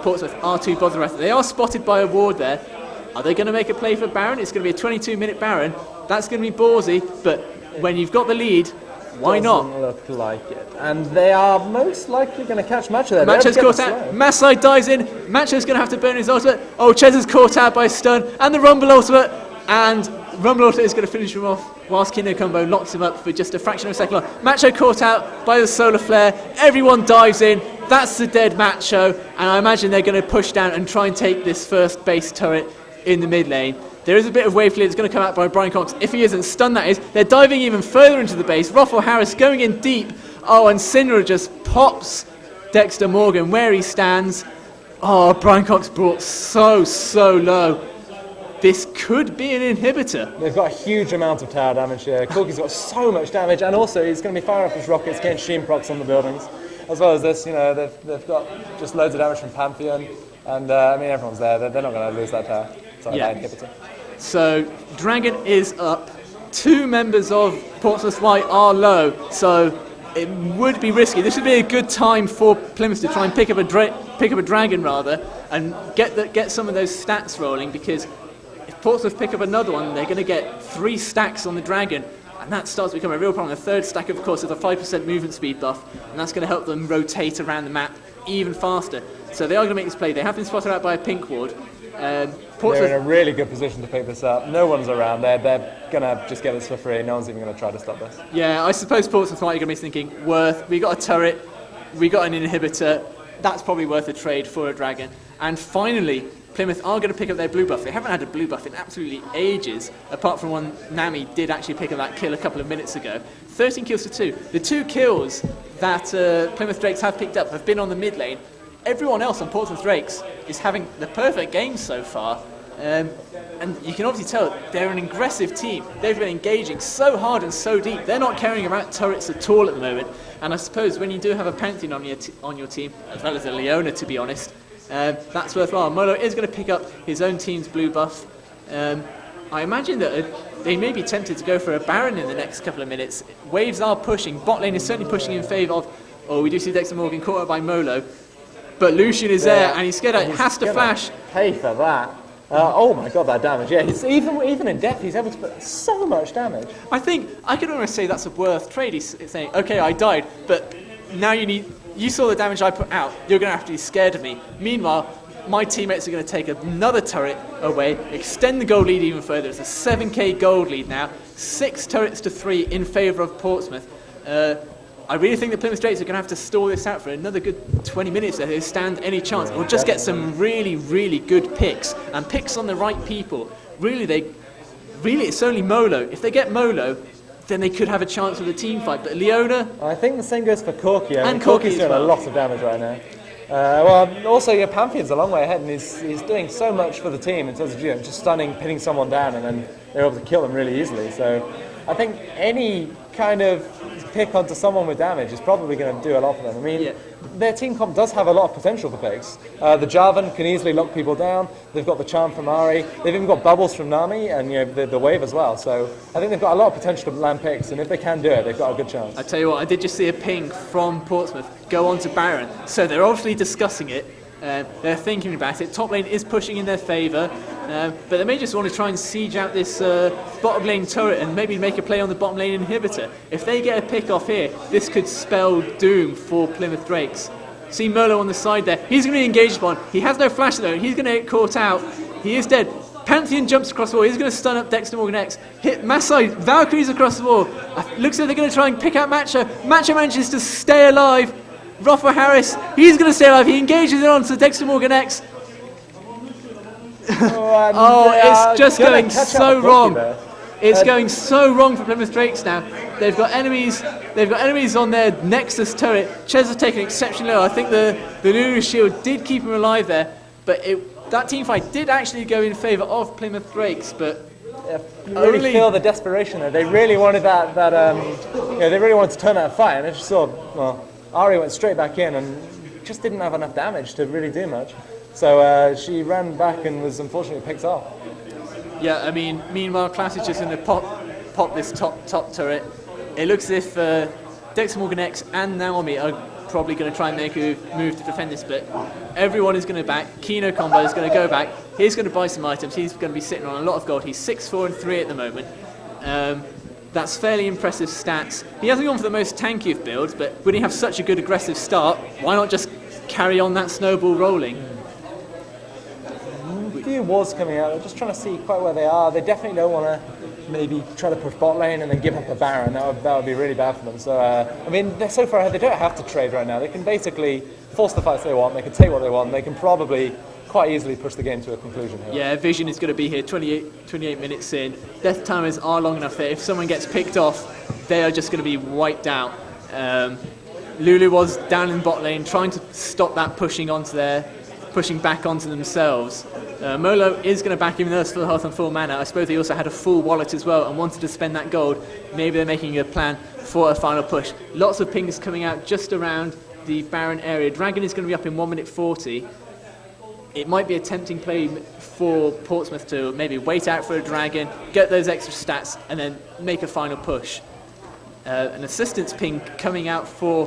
Portsmouth are too bothered about it. They are spotted by a ward there. Are they going to make a play for Baron? It's going to be a 22-minute Baron. That's going to be ballsy, but when you've got the lead, why not? Doesn't look like it. And they are most likely going to catch Macho there. Macho's caught out. Masai dives in. Macho's going to have to burn his ultimate. Oh, Ches is caught out by a stun. And the Rumble ultimate. And Rumble ultimate is going to finish him off whilst Kino Combo locks him up for just a fraction of a second. Macho caught out by the solar flare. Everyone dives in. That's the dead Macho. And I imagine they're going to push down and try and take this first base turret in the mid lane. There is a bit of wave clear that's going to come out by Brian Cox. If he isn't stunned, that is. They're diving even further into the base. Ruffle Harris going in deep. Oh, and Syndra just pops Dexter Morgan where he stands. Oh, Brian Cox brought so low. This could be an inhibitor. They've got a huge amount of tower damage here. Corki's got so much damage, and also he's going to be firing off his rockets, getting sheen procs on the buildings. As well as this, they've got just loads of damage from Pantheon, and everyone's there. They're not going to lose that tower. Sorry, that inhibitor. So Dragon is up. 2 members of Portsmouth White are low, so it would be risky. This would be a good time for Plymouth to try and pick up a Dragon rather, and get some of those stats rolling, because if Portsmouth pick up another one, they're going to get 3 stacks on the Dragon, and that starts to become a real problem. The 3rd stack, of course, is a 5% movement speed buff, and that's going to help them rotate around the map even faster. So they are going to make this play. They have been spotted out by a pink ward. They're in a really good position to pick this up. No one's around. They're going to just get this for free. No one's even going to try to stop this. Yeah, I suppose Portsmouth White are going to be thinking, worth, we got a turret, we got an inhibitor, that's probably worth a trade for a Dragon. And finally, Plymouth are going to pick up their blue buff. They haven't had a blue buff in absolutely ages, apart from one Nami did actually pick up that kill a couple of minutes ago. 13 kills to 2. The 2 kills that Plymouth Drakes have picked up have been on the mid lane. Everyone else on Portsmouth Drakes is having the perfect game so far. And you can obviously tell they're an aggressive team. They've been engaging so hard and so deep. They're not caring about turrets at all at the moment. And I suppose when you do have a Pantheon on your team, as well as a Leona, to be honest, that's worthwhile. Molo is going to pick up his own team's blue buff. I imagine that they may be tempted to go for a Baron in the next couple of minutes. Waves are pushing. Bot lane is certainly pushing in favour of... Oh, we do see Dexter Morgan caught up by Molo. But Lucian is there, and he's scared. He has to flash. Pay for that. Oh my god, that damage. Yeah, he's even in depth, he's able to put so much damage. I think I could almost say that's a worth trade. He's saying, okay, I died, but now you saw the damage I put out, you're going to have to be scared of me. Meanwhile, my teammates are going to take another turret away, extend the gold lead even further. It's a 7k gold lead now, 6 turrets to 3 in favour of Portsmouth. I really think the Plymouth Drakes are going to have to stall this out for another good 20 minutes if they stand any chance, or just get some really, really good picks, and picks on the right people. Really, it's only Molo. If they get Molo, then they could have a chance with a team fight. But Leona... I think the same goes for Corki. And Corki's doing a lot of damage right now. Also, your Pantheon's a long way ahead, and he's doing so much for the team in terms of just stunning, pinning someone down, and then they're able to kill them really easily. So I think any kind of pick onto someone with damage is probably going to do a lot for them. I mean, their team comp does have a lot of potential for picks. The Jarvan can easily lock people down. They've got the charm from Ari. They've even got bubbles from Nami, and the wave as well. So I think they've got a lot of potential to land picks, and if they can do it, they've got a good chance. I tell you what, I did just see a ping from Portsmouth go on to Baron, so they're obviously discussing it. They're thinking about it. Top lane is pushing in their favour, but they may just want to try and siege out this bottom lane turret and maybe make a play on the bottom lane inhibitor. If they get a pick off here, this could spell doom for Plymouth Drakes. See Molo on the side there. He's going to be engaged upon. He has no flash though. He's going to get caught out. He is dead. Pantheon jumps across the wall. He's going to stun up Dexter Morgan X. Hit Masai. Valkyries across the wall. Looks like they're going to try and pick out Matcha. Matcha manages to stay alive. Rafa Harris, he's going to stay alive. He engages it onto Dexter Morgan X. It's just going so wrong. It's going so wrong for Plymouth Drakes now. They've got enemies on their Nexus turret. Ches has taken exceptionally low. I think the Lulu Shield did keep him alive there, but that team fight did actually go in favour of Plymouth Drakes, but you really feel the desperation there. They really wanted they really wanted to turn that fight, and I just saw, Ari went straight back in and just didn't have enough damage to really do much. So she ran back and was unfortunately picked off. Yeah, I mean, meanwhile, Class is just going to pop this top turret. It looks as if Dexter Morgan X and Naomi are probably going to try and make a move to defend this, but everyone is going to back. Kino Combo is going to go back. He's going to buy some items. He's going to be sitting on a lot of gold. He's 6-4 and 3 at the moment. That's fairly impressive stats. He hasn't gone for the most tanky of builds, but when you have such a good aggressive start, why not just carry on that snowball rolling? A few wards coming out. They're just trying to see quite where they are. They definitely don't want to maybe try to push bot lane and then give up a Baron. That would be really bad for them. So, I mean, they're so far ahead, they don't have to trade right now. They can basically force the fights they want. They can take what they want. They can probably quite easily push the game to a conclusion here. Yeah, Vision is going to be here 28 minutes in. Death timers are long enough that if someone gets picked off, they are just going to be wiped out. Lulu was down in bot lane trying to stop that pushing back onto themselves. Molo is going to back him in full health and full mana. I suppose they also had a full wallet as well and wanted to spend that gold. Maybe they're making a plan for a final push. Lots of pings coming out just around the Baron area. Dragon is going to be up in 1 minute 40. It might be a tempting play for Portsmouth to maybe wait out for a Dragon, get those extra stats, and then make a final push. An assistance ping coming out for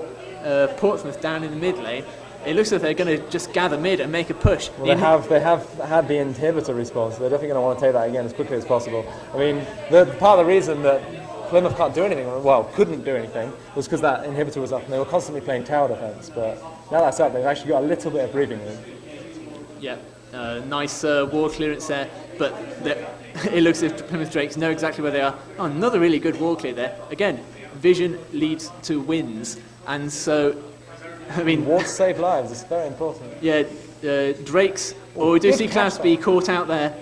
Portsmouth down in the mid lane. It looks like they're going to just gather mid and make a push. Well, they have had the inhibitor response, so they're definitely going to want to take that again as quickly as possible. I mean, part of the reason that Plymouth can't do anything, couldn't do anything, was because that inhibitor was up and they were constantly playing tower defense. But now that's up, they've actually got a little bit of breathing room. Yeah, nice wall clearance there, but it looks as if Plymouth Drakes know exactly where they are. Oh, another really good wall clear there. Again, vision leads to wins, and so, I mean... Wards save lives, it's very important. Yeah, Drakes, we do see Cloudspy caught out there,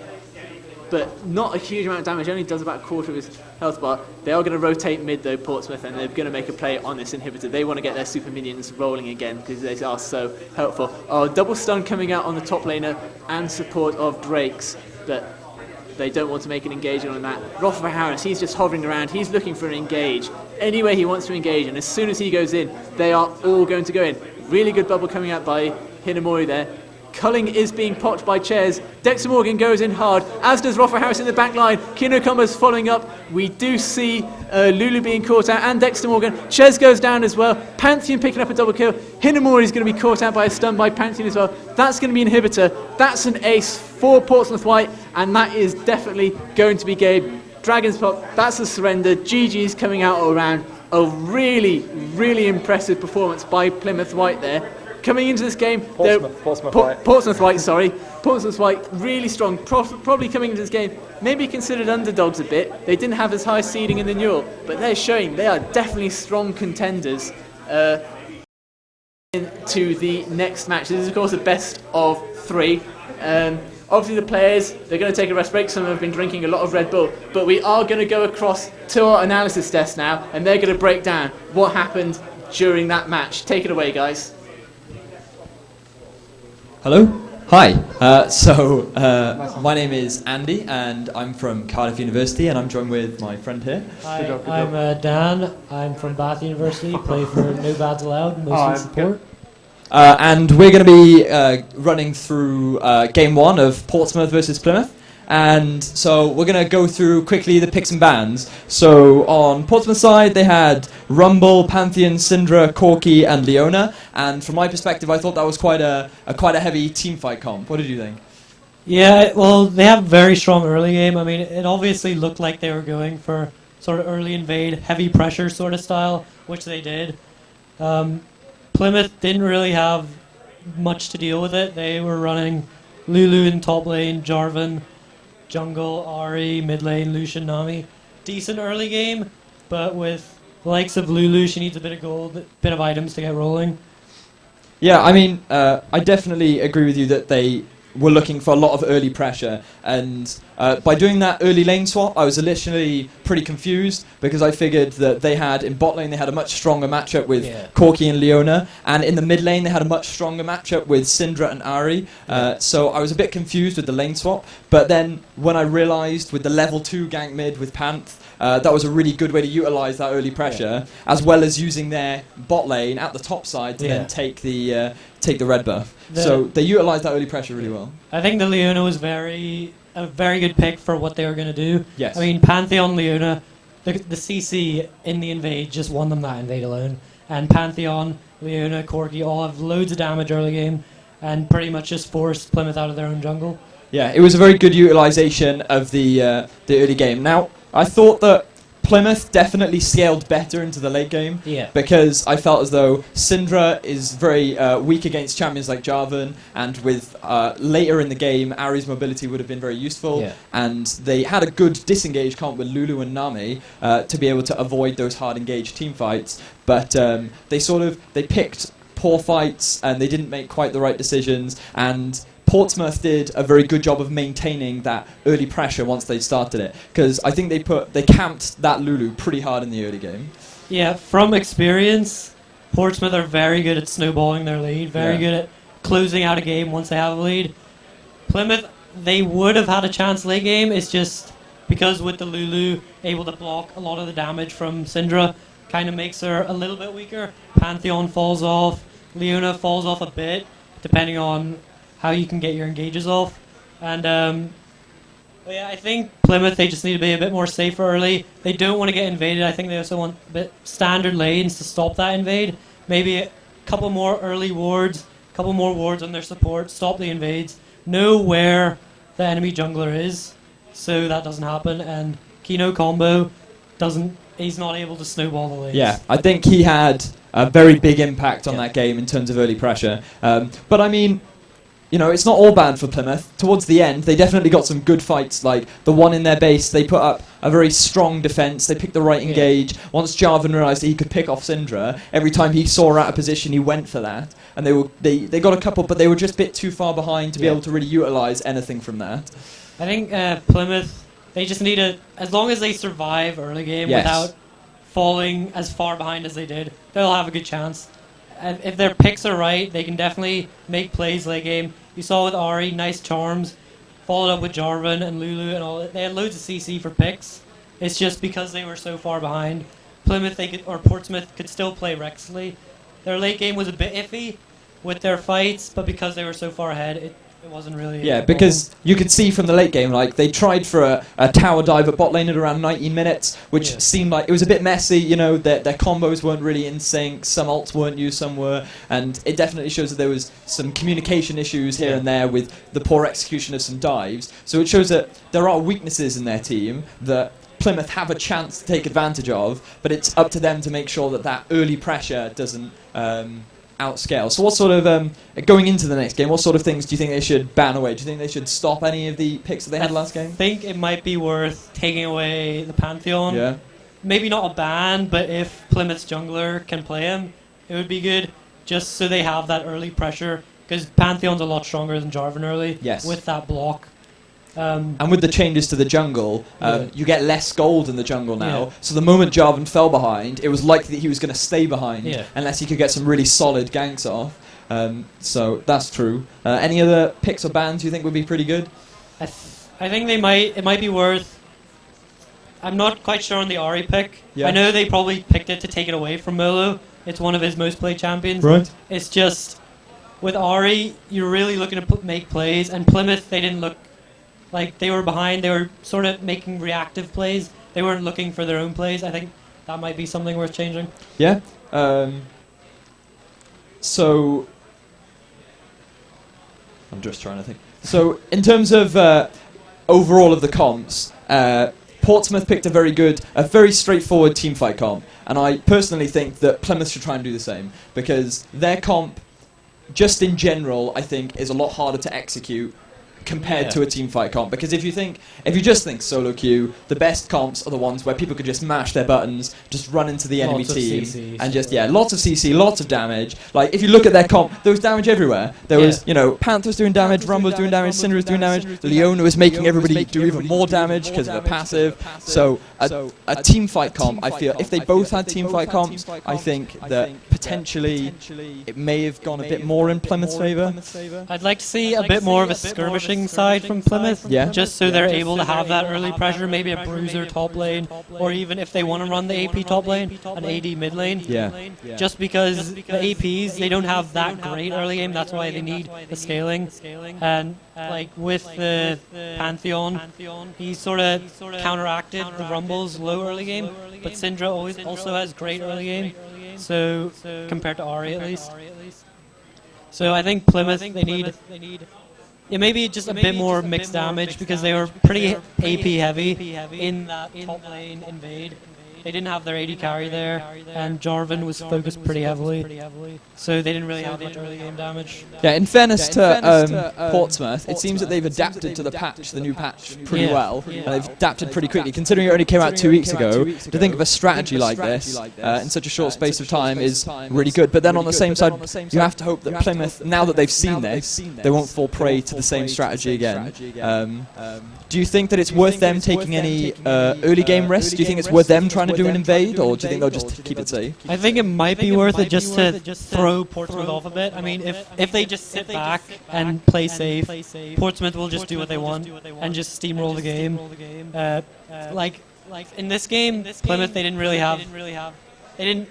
but not a huge amount of damage, only does about a quarter of his health bar. They are going to rotate mid though, Portsmouth, and they're going to make a play on this inhibitor. They want to get their super minions rolling again because they are so helpful. Oh, double stun coming out on the top laner and support of Drakes, but they don't want to make an engagement on that. Rother Harris, he's just hovering around, he's looking for an engage. Anywhere he wants to engage, and as soon as he goes in, they are all going to go in. Really good bubble coming out by Hinamori there. Culling is being popped by Ches. Dexter Morgan goes in hard, as does Rother Harris in the back line. Kino Combos following up. We do see Lulu being caught out and Dexter Morgan. Ches goes down as well. Pantheon picking up a double kill. Hinamori is going to be caught out by a stun by Pantheon as well. That's going to be inhibitor. That's an ace for Portsmouth White, and that is definitely going to be Gabe. Dragon's Pop, that's a surrender. GG's coming out all around. A really, really impressive performance by Plymouth White there. Coming into this game, Portsmouth White, really strong. Probably coming into this game, maybe considered underdogs a bit. They didn't have as high seeding in the Newell, but they're showing they are definitely strong contenders into the next match. This is, of course, a best of 3. Obviously, the players, they're going to take a rest break. Some have been drinking a lot of Red Bull, but we are going to go across to our analysis desk now, and they're going to break down what happened during that match. Take it away, guys. Hello. Hi. My name is Andy, and I'm from Cardiff University, and I'm joined with my friend here. Hi, I'm Dan. I'm from Bath University. Play for No Bads Allowed, mostly support. And we're going to be running through Game 1 of Portsmouth versus Plymouth. And so we're going to go through quickly the picks and bans. So on Portsmouth side, they had Rumble, Pantheon, Syndra, Corky, and Leona. And from my perspective, I thought that was quite a heavy team fight comp. What did you think? Yeah, well, they have a very strong early game. I mean, it obviously looked like they were going for sort of early invade, heavy pressure sort of style, which they did. Plymouth didn't really have much to deal with it. They were running Lulu in top lane, Jarvan, jungle, Ari, mid lane, Lucian, Nami. Decent early game, but with the likes of Lulu, she needs a bit of gold, a bit of items to get rolling. Yeah, I mean, I definitely agree with you that they were looking for a lot of early pressure, and by doing that early lane swap, I was initially pretty confused because I figured that they had, in bot lane, they had a much stronger matchup with Corky and Leona, and in the mid lane, they had a much stronger matchup with Syndra and Ari, so I was a bit confused with the lane swap, but then when I realised with the level 2 gank mid with Panth, that was a really good way to utilise that early pressure, as well as using their bot lane at the top side to then take the red buff. So they utilised that early pressure really well. I think the Leona was a very good pick for what they were going to do. Yes. I mean, Pantheon, Leona, the CC in the invade just won them that invade alone. And Pantheon, Leona, Corky all have loads of damage early game and pretty much just forced Plymouth out of their own jungle. Yeah, it was a very good utilisation of the early game. Now, I thought that Plymouth definitely scaled better into the late game because I felt as though Syndra is very weak against champions like Jarvan, and with later in the game, Ari's mobility would have been very useful, and they had a good disengage comp with Lulu and Nami to be able to avoid those hard engaged team fights, but they picked poor fights and they didn't make quite the right decisions, and Portsmouth did a very good job of maintaining that early pressure once they started it, because I think they camped that Lulu pretty hard in the early game. Yeah, from experience, Portsmouth are very good at snowballing their lead, very good at closing out a game once they have a lead. Plymouth, they would have had a chance late game. It's just because with the Lulu able to block a lot of the damage from Syndra, kind of makes her a little bit weaker. Pantheon falls off, Leona falls off a bit, depending on how you can get your engages off. And but yeah, I think Plymouth, they just need to be a bit more safer early. They don't want to get invaded. I think they also want a bit standard lanes to stop that invade. Maybe a couple more early wards, a couple more wards on their support, stop the invades, know where the enemy jungler is, so that doesn't happen. And Kino combo he's not able to snowball the lanes. Yeah, I think he had a very big impact on that game in terms of early pressure. But I mean, you know, it's not all bad for Plymouth. Towards the end, they definitely got some good fights, like the one in their base. They put up a very strong defence. They picked the right engage. Once Jarvan realised that he could pick off Syndra, every time he saw her out of position, he went for that. And they got a couple, but they were just a bit too far behind to be able to really utilise anything from that. I think Plymouth, they just need as long as they survive early game without falling as far behind as they did, they'll have a good chance. And if their picks are right, they can definitely make plays late game. You saw with Ari, nice charms, followed up with Jarvan and Lulu and all. They had loads of CC for picks. It's just because they were so far behind. Plymouth, or Portsmouth could still play recklessly. Their late game was a bit iffy with their fights, but because they were so far ahead, it wasn't really... Yeah, because you could see from the late game, like, they tried for a tower dive at bot lane at around 19 minutes, which seemed like it was a bit messy, you know, their combos weren't really in sync, some ults weren't used, some were, and it definitely shows that there was some communication issues here and there with the poor execution of some dives. So it shows that there are weaknesses in their team that Plymouth have a chance to take advantage of, but it's up to them to make sure that early pressure doesn't outscale. So what sort of, going into the next game, what sort of things do you think they should ban away? Do you think they should stop any of the picks that they had last game? I think it might be worth taking away the Pantheon. Yeah. Maybe not a ban, but if Plymouth's jungler can play him, it would be good, just so they have that early pressure, because Pantheon's a lot stronger than Jarvan early with that block. And with the changes to the jungle, you get less gold in the jungle now. So the moment Jarvan fell behind, it was likely that he was going to stay behind unless he could get some really solid ganks off. So that's true. Any other picks or bans you think would be pretty good? I think it might be worth... I'm not quite sure on the Ari pick. I know they probably picked it to take it away from Molo. It's one of his most played champions. Right. It's just, with Ari, you're really looking to make plays, and Plymouth, they didn't look... Like, they were behind, they were sort of making reactive plays. They weren't looking for their own plays. I think that might be something worth changing. Yeah. So, I'm just trying to think. So, in terms of overall of the comps, Portsmouth picked a very straightforward teamfight comp. And I personally think that Plymouth should try and do the same. Because their comp, just in general, I think, is a lot harder to execute compared to a team fight comp, because if you just think solo queue, the best comps are the ones where people could just mash their buttons, just run into the enemy team, and just lots of CC, lots of damage. Like, if you look at their comp, there was damage everywhere. There was, you know, Panther's doing damage, Rumble was doing damage, Syndra was doing damage, Leona was making everybody do even more damage because of her passive. So a team fight comp, I feel, if they both had team fight comps, I think that potentially it may have gone a bit more in Plymouth's favour. I'd like to see a bit more of a skirmishing side from Plymouth, just so they're able to have that early pressure, maybe a bruiser top lane, or even if they want to run the AP top lane, an AD mid lane. Just because the APs, they don't have that great early game, that's why they need the scaling. And like with the Pantheon, he sort of counteracted the Rumble's low early game, but Syndra also has great early game, so compared to Ari at least. So I think Plymouth, they need maybe just a bit more mixed damage, because they were pretty AP heavy in that top lane invade. They didn't have their AD carry there, and Jarvan was focused pretty heavily, so they didn't really have much early game damage. Yeah, in fairness to Portsmouth, it seems that they've adapted to the new patch, pretty well, and they've adapted pretty quickly. Considering it only came out 2 weeks ago, to think of a strategy like this in such a short space of time is really good. But then on the same side, you have to hope that Plymouth, now that they've seen this, they won't fall prey to the same strategy again. Do you think that it's worth them taking any early game risks? Do you think it's worth them trying to to do an invade, or do you think they'll just keep it safe? I think it might be worth it just to throw Portsmouth off a bit. I mean, if they just sit back and play safe, Portsmouth will just do what they want and just steamroll the game. Like in this game, Plymouth, they didn't really have. They didn't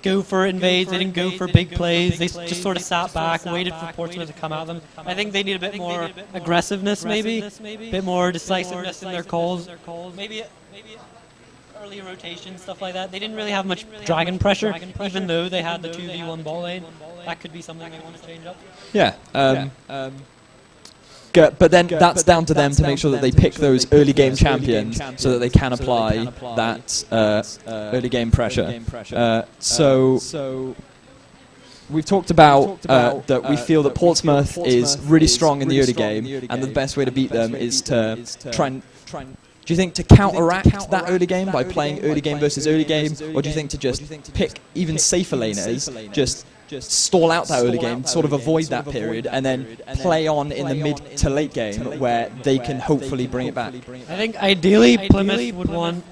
go for invades. They didn't go for big plays. They just sort of sat back, waited for Portsmouth to come at them. I think they need a bit more aggressiveness, maybe, a bit more decisiveness in their calls. Maybe early rotation, stuff like that. They didn't really have much dragon pressure, even though they had the 2v1 ball lane. That could be something they want to change up. Yeah. But then that's down to them to make sure that they pick those early game champions so that they can apply that early game pressure. So we've talked about that we feel that Portsmouth is really strong in the early game, and the best way to beat them is to try and. Do you think to counteract that early game by playing early game versus early game, or do you think to just pick even safer laners, just stall out that early game, sort of avoid that period, and then play on in the mid to late game where they can hopefully bring it back? I think ideally Plymouth would want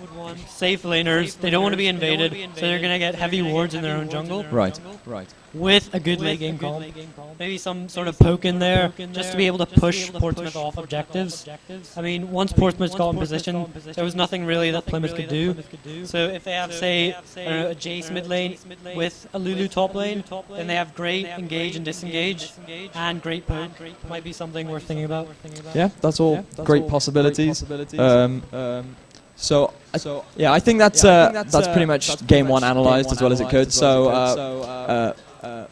safe laners. They don't want to be invaded, so they're going to get heavy wards in their own jungle. Right. With a good late game call. Maybe some sort of poke in there, just to be able to push Portsmouth off objectives. I mean, once Portsmouth got in position, there was nothing really that Plymouth could do. So if they have, say, a Jace mid lane with a Lulu top lane, then they have great engage and disengage, and great poke. Might be something worth thinking about. Yeah, that's all great possibilities. So I think that's pretty much game one analysed as well as it could. So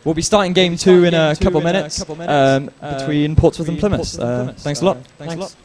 we'll be starting game two in a couple minutes between Portsmouth and Plymouth. Thanks a lot. Thanks.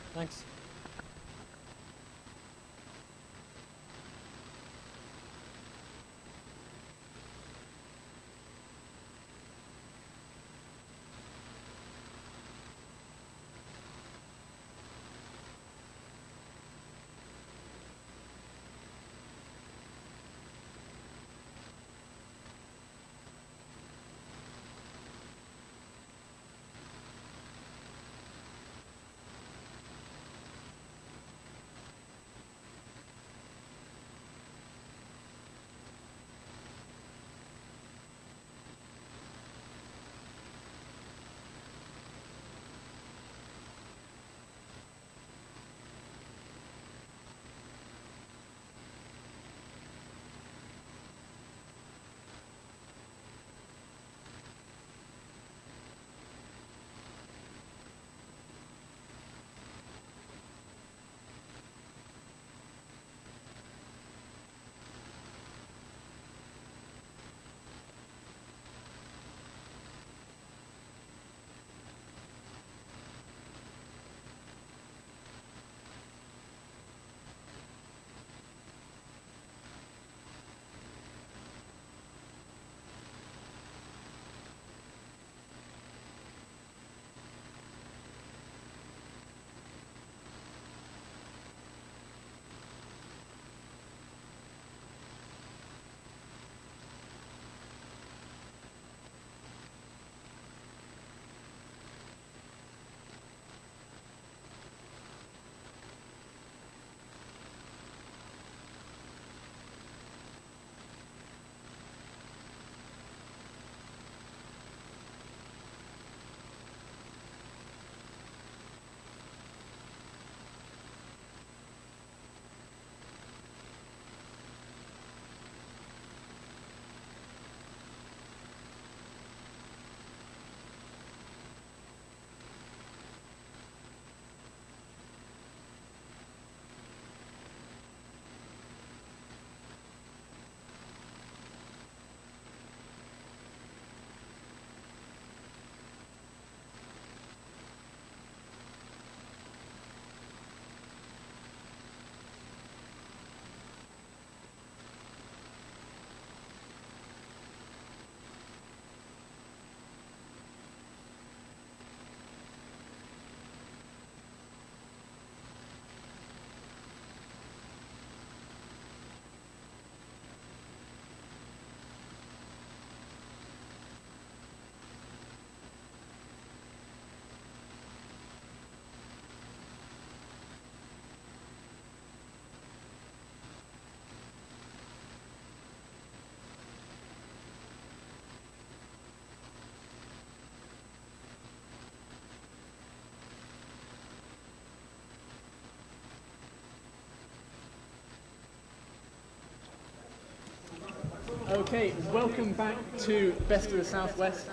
Okay, welcome back to Best of the Southwest.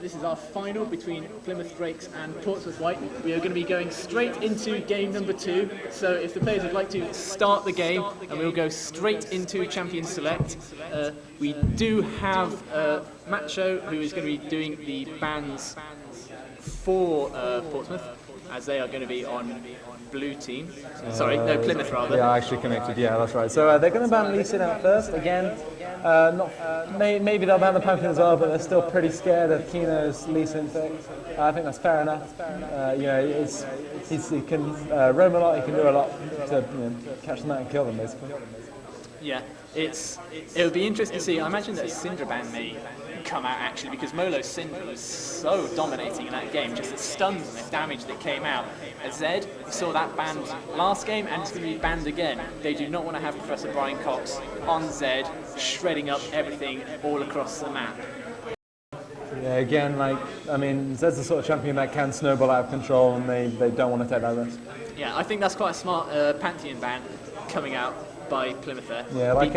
This is our final between Plymouth Drakes and Portsmouth White. We are going to be going straight into game number 2. So if the players would like to start the game, and we'll go straight into Champion Select. We do have Macho, who is going to be doing the bans for Portsmouth, as they are going to be on blue team. Sorry, no, Plymouth rather. Yeah, actually connected. Yeah, that's right. So they're going to ban Lee Sin out first. Again, maybe they'll ban the Pantheon as well, but they're still pretty scared of Kino's Lee Sin pick. I think that's fair enough. He can roam a lot. He can do a lot to catch them out and kill them, basically. Yeah, it would be interesting to see. I imagine that a Syndra ban may come out actually, because Molo's Syndra was so dominating in that game, just the stuns and the damage that came out. As Zed, we saw that banned last game, and it's going to be banned again. They do not want to have Professor Brian Cox on Zed, shredding up everything all across the map. Yeah, again, Zed's the sort of champion that can snowball out of control, and they don't want to take that risk. Yeah, I think that's quite a smart Pantheon ban coming out by Plymouth there. Yeah, like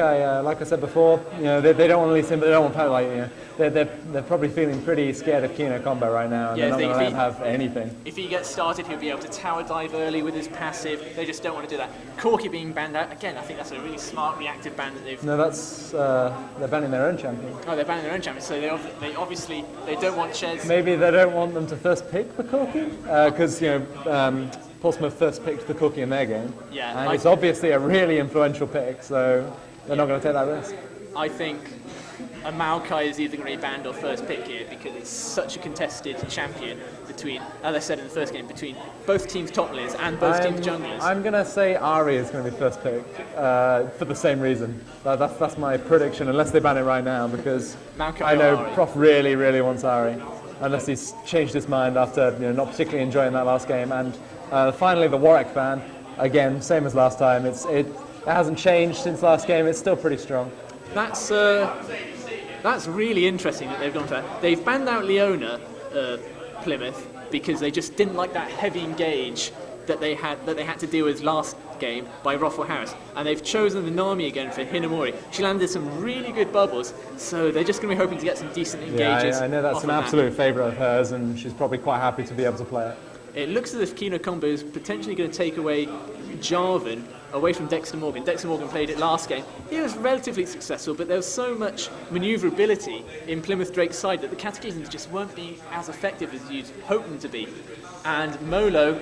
I said before, they don't want to release him, but they don't want they're probably feeling pretty scared of Kino combo right now, and yeah, they're not going to have anything. If he gets started, he'll be able to tower dive early with his passive. They just don't want to do that. Corki being banned out again. I think that's a really smart reactive ban that they've. No, that's they're banning their own champion. Oh, they're banning their own champion. So they obviously don't want Ches. Maybe they don't want them to first pick the Corki, because Portsmouth first picked the Cookie in their game, and it's obviously a really influential pick, so they're not going to take that risk. I think a Maokai is either going to be banned or first pick here, because it's such a contested champion between, as I said in the first game, between both teams' top laners and both teams' junglers. I'm going to say Ari is going to be first pick for the same reason. That's my prediction, unless they ban it right now, because Maokai I know Ari. Prof really, really wants Ari, unless he's changed his mind after not particularly enjoying that last game. And finally, the Warwick ban, again, same as last time. It hasn't changed since last game. It's still pretty strong. That's really interesting that they've gone for that. They've banned out Leona, Plymouth, because they just didn't like that heavy engage that they had to deal with last game by Rothwell Harris, and they've chosen the Nami again for Hinamori. She landed some really good bubbles, so they're just going to be hoping to get some decent engages. Yeah, I know that's an absolute favourite of hers, and she's probably quite happy to be able to play it. It looks as if Kino Combo is potentially going to take away Jarvan away from Dexter Morgan. Dexter Morgan played it last game. He was relatively successful, but there was so much manoeuvrability in Plymouth Drake's side that the Catechisms just weren't being as effective as you'd hope them to be. And Molo,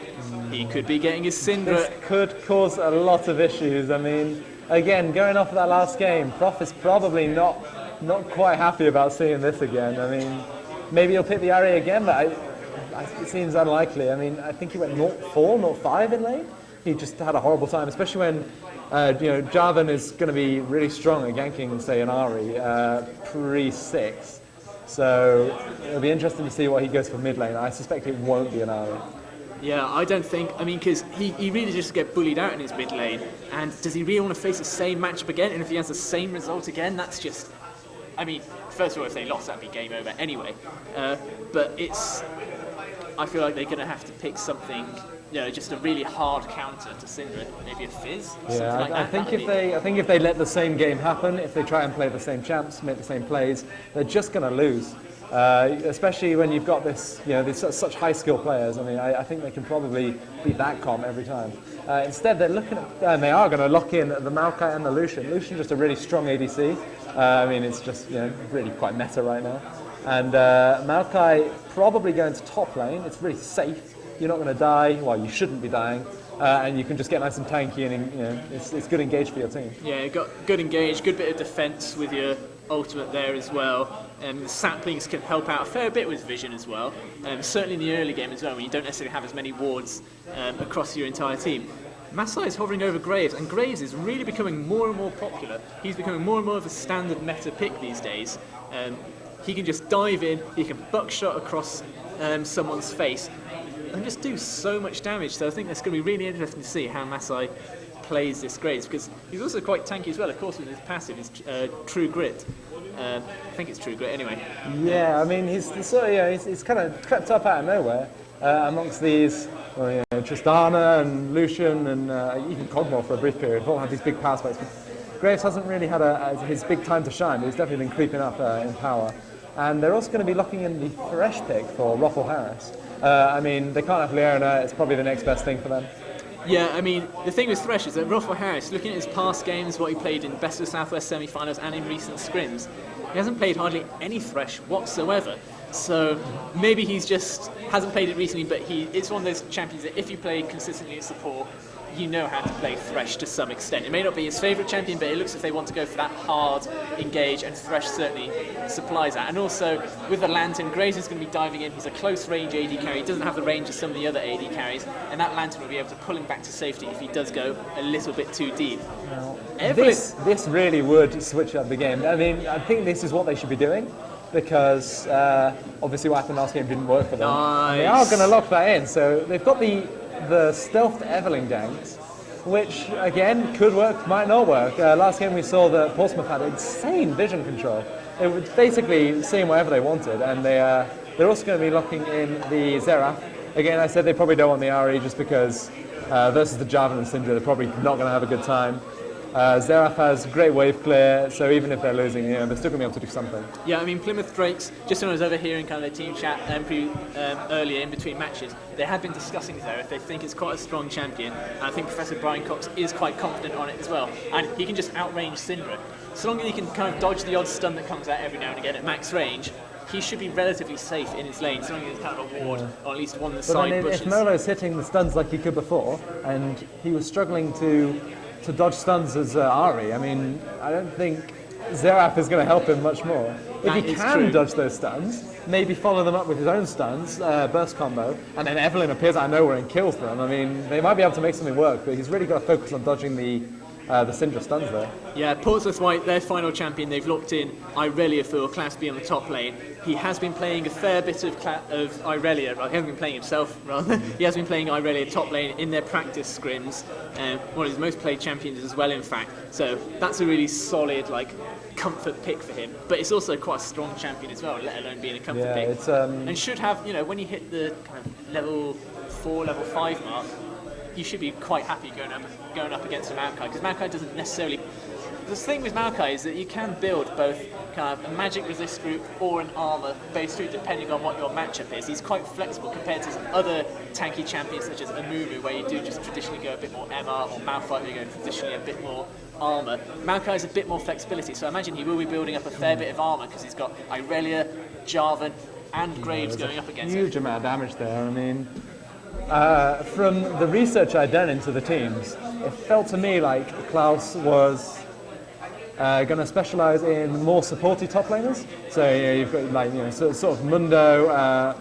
he could be getting his Syndra. This could cause a lot of issues. I mean, again, going off of that last game, Prof is probably not quite happy about seeing this again. I mean, maybe he'll pick the Ari again, but it seems unlikely. I mean, I think he went 0-4, 0-5 in lane. He just had a horrible time, especially when Jarvan is going to be really strong at ganking, say, an Ari pre-6. So it'll be interesting to see what he goes for mid lane. I suspect it won't be an Ari. Yeah, I don't think. I mean, because he really just get bullied out in his mid lane. And does he really want to face the same matchup again? And if he has the same result again, that's just. I mean, first of all, if they lost, that'd be game over anyway. But it's. I feel like they're going to have to pick something, just a really hard counter to Syndra, maybe a Fizz. Yeah, like I think if they let the same game happen, if they try and play the same champs, make the same plays, they're just going to lose. Especially when you've got these such high skill players. I mean, I think they can probably beat that comp every time. Instead, they're looking at, and they are going to lock in the Maokai and the Lucian. Lucian just a really strong ADC. I mean, it's just really quite meta right now. And Maokai probably going to top lane. It's really safe. You're not going to die. Well, you shouldn't be dying. And you can just get nice and tanky, and it's good engage for your team. Yeah, got good engage, good bit of defense with your ultimate there as well. The saplings can help out a fair bit with vision as well. Certainly in the early game as well, when you don't necessarily have as many wards across your entire team. Masai is hovering over Graves, and Graves is really becoming more and more popular. He's becoming more and more of a standard meta pick these days. He can just dive in, he can buckshot across someone's face, and just do so much damage. So I think that's going to be really interesting to see how Masai plays this Graves, because he's also quite tanky as well. Of course, with his passive, his True Grit. I think it's True Grit anyway. Yeah, I mean, he's kind of crept up out of nowhere amongst these Tristana and Lucian and even Cogmore for a brief period. All had these big power spikes. Graves hasn't really had his big time to shine, but he's definitely been creeping up in power. And they're also going to be locking in the fresh pick for Ruffle Harris. I mean, they can't have Leona, it's probably the next best thing for them. Yeah, I mean, the thing with Thresh is that Ruffle Harris, looking at his past games, what he played in Best of the Southwest semi-finals and in recent scrims, he hasn't played hardly any Thresh whatsoever. So maybe he's just hasn't played it recently, but it's one of those champions that if you play consistently at support, you know how to play Thresh to some extent. It may not be his favourite champion, but it looks if they want to go for that hard engage, and Thresh certainly supplies that. And also, with the Lantern, Graves is going to be diving in. He's a close-range AD carry. He doesn't have the range of some of the other AD carries, and that Lantern will be able to pull him back to safety if he does go a little bit too deep. This really would switch up the game. I mean, I think this is what they should be doing, because obviously what happened last game didn't work for them. Nice. They are going to lock that in, so they've got the stealthed Evelyn ganks, which again could work, might not work. Last game we saw that Portsmouth had insane vision control. It was basically seeing whatever they wanted, and they're also going to be locking in the Xerath. Again, I said they probably don't want the RE just because versus the Jarvan and Syndra, they're probably not going to have a good time. Xerath has great wave clear, so even if they're losing, they're still going to be able to do something. Yeah, I mean, Plymouth Drakes, just when I was overhearing kind of their team chat earlier in between matches, they had been discussing Xerath. They think it's quite a strong champion, and I think Professor Brian Cox is quite confident on it as well. And he can just outrange Syndra. So long as he can kind of dodge the odd stun that comes out every now and again at max range, he should be relatively safe in his lane, so long as he's kind of a ward, or at least one of the side bushes. If Molo's hitting the stuns like he could before, and he was struggling to dodge stuns as Ari, I mean, I don't think Xerath is going to help him much more. If he can dodge those stuns, maybe follow them up with his own stuns, burst combo, and then Evelyn appears out of nowhere and kills them. I mean, they might be able to make something work, but he's really got to focus on dodging the Syndra stuns there. Yeah, Portsmouth White, their final champion, they've locked in Irelia for Class B on the top lane. He has been playing a fair bit of Irelia, he hasn't been playing himself, rather. He has been playing Irelia top lane in their practice scrims, one of his most played champions as well, in fact. So that's a really solid, comfort pick for him. But it's also quite a strong champion as well, let alone being a comfort pick. It's, and should have, when you hit the kind of level 4, level 5 mark, you should be quite happy going up against a Maokai, because Maokai doesn't necessarily... The thing with Maokai is that you can build both kind of a magic resist group or an armor based group depending on what your matchup is. He's quite flexible compared to some other tanky champions such as Amumu, where you do just traditionally go a bit more MR, or Malphite where you go traditionally a bit more armor. Maokai has a bit more flexibility, so I imagine he will be building up a fair bit of armor because he's got Irelia, Jarvan and Graves going up against him. Huge amount of damage there. I mean, from the research I'd done into the teams, it felt to me like Klaus was going to specialise in more supporty top laners. So you've got sort of Mundo,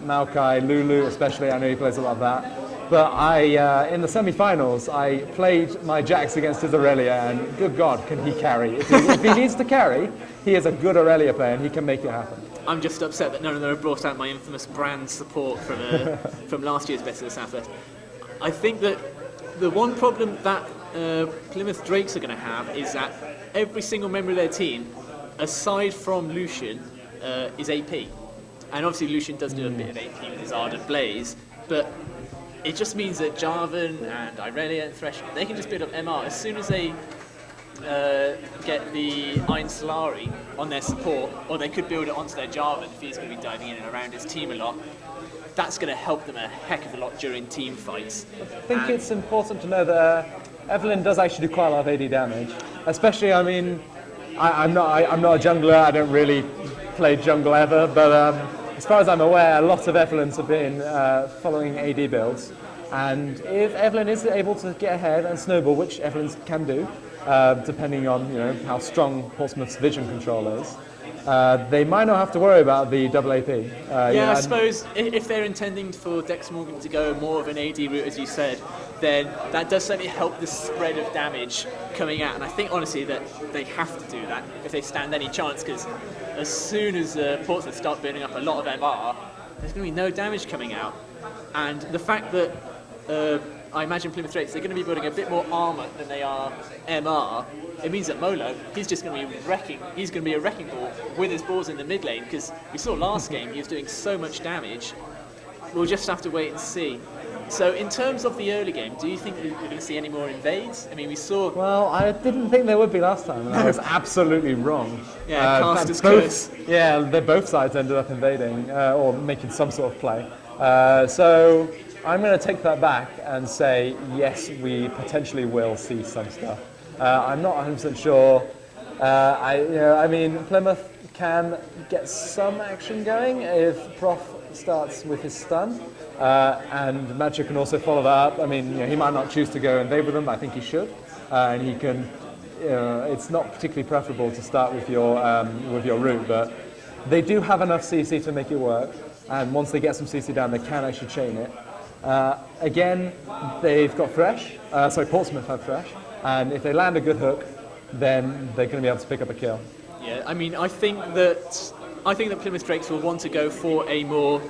Maokai, Lulu especially. I know he plays a lot of that. But in the semi-finals, I played my Jax against his Aurelia, and good God, can he carry? If he needs to carry, he is a good Aurelia player, and he can make it happen. I'm just upset that none of them have brought out my infamous brand support from last year's Best of the Southwest. I think that the one problem that Plymouth Drakes are going to have is that every single member of their team, aside from Lucian, is AP. And obviously Lucian does do a bit of AP with his Ardent Blaze, but it just means that Jarvan and Irelia and Thresh, they can just build up MR. As soon as they get the Iron Solari on their support, or they could build it onto their Jarvan if he's going to be diving in and around his team a lot, that's going to help them a heck of a lot during team fights. I think it's important to know that Evelyn does actually do quite a lot of AD damage. Especially, I mean, I'm not a jungler, I don't really play jungle ever, but as far as I'm aware, a lot of Evelyns have been following AD builds. And if Evelyn is able to get ahead and snowball, which Evelyns can do, depending on how strong Portsmouth's vision control is, they might not have to worry about the double AP. I suppose if they're intending for Dex Morgan to go more of an AD route, as you said, then that does certainly help the spread of damage coming out. And I think, honestly, that they have to do that if they stand any chance, because as soon as Portsmouth start building up a lot of MR, there's going to be no damage coming out. And the fact that I imagine Plymouth Drakes, they're going to be building a bit more armour than they are MR. It means that Molo, he's just going to be wrecking. He's going to be a wrecking ball with his balls in the mid lane, because we saw last game he was doing so much damage. we'll just have to wait and see. So in terms of the early game, do you think we're going to see any more invades? I mean, we saw... Well, I didn't think there would be last time, and I was absolutely wrong. Yeah, Caster's curse. Yeah, both sides ended up invading, or making some sort of play. So I'm going to take that back and say, yes, we potentially will see some stuff. I'm not 100% sure. I mean, Plymouth can get some action going if Prof starts with his stun. And Magic can also follow that up. I mean, he might not choose to go invade with them, but I think he should. And he can. It's not particularly preferable to start with your route, but they do have enough CC to make it work. And once they get some CC down, they can actually chain it. Again, they've got Thresh. Portsmouth have Thresh, and if they land a good hook, then they're going to be able to pick up a kill. Yeah, I mean, I think that Plymouth Drakes will want to go for a more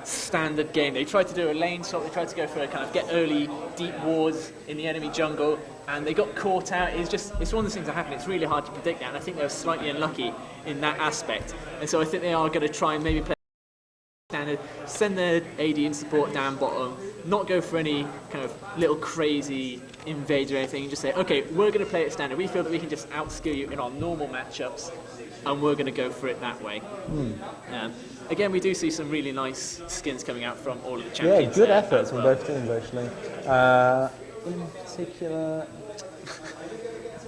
standard game. They tried to do a lane swap, they tried to go for a kind of get early deep wards in the enemy jungle, and they got caught out. It's one of those things that happen. It's really hard to predict that, and I think they were slightly unlucky in that aspect. And so I think they are going to try and maybe play standard, send their AD and support down bottom, not go for any kind of little crazy invade or anything, and just say, okay, we're going to play it standard. We feel that we can just outskill you in our normal matchups, and we're going to go for it that way. Again, we do see some really nice skins coming out from all of the champions. Yeah, good efforts from both teams, actually. In particular,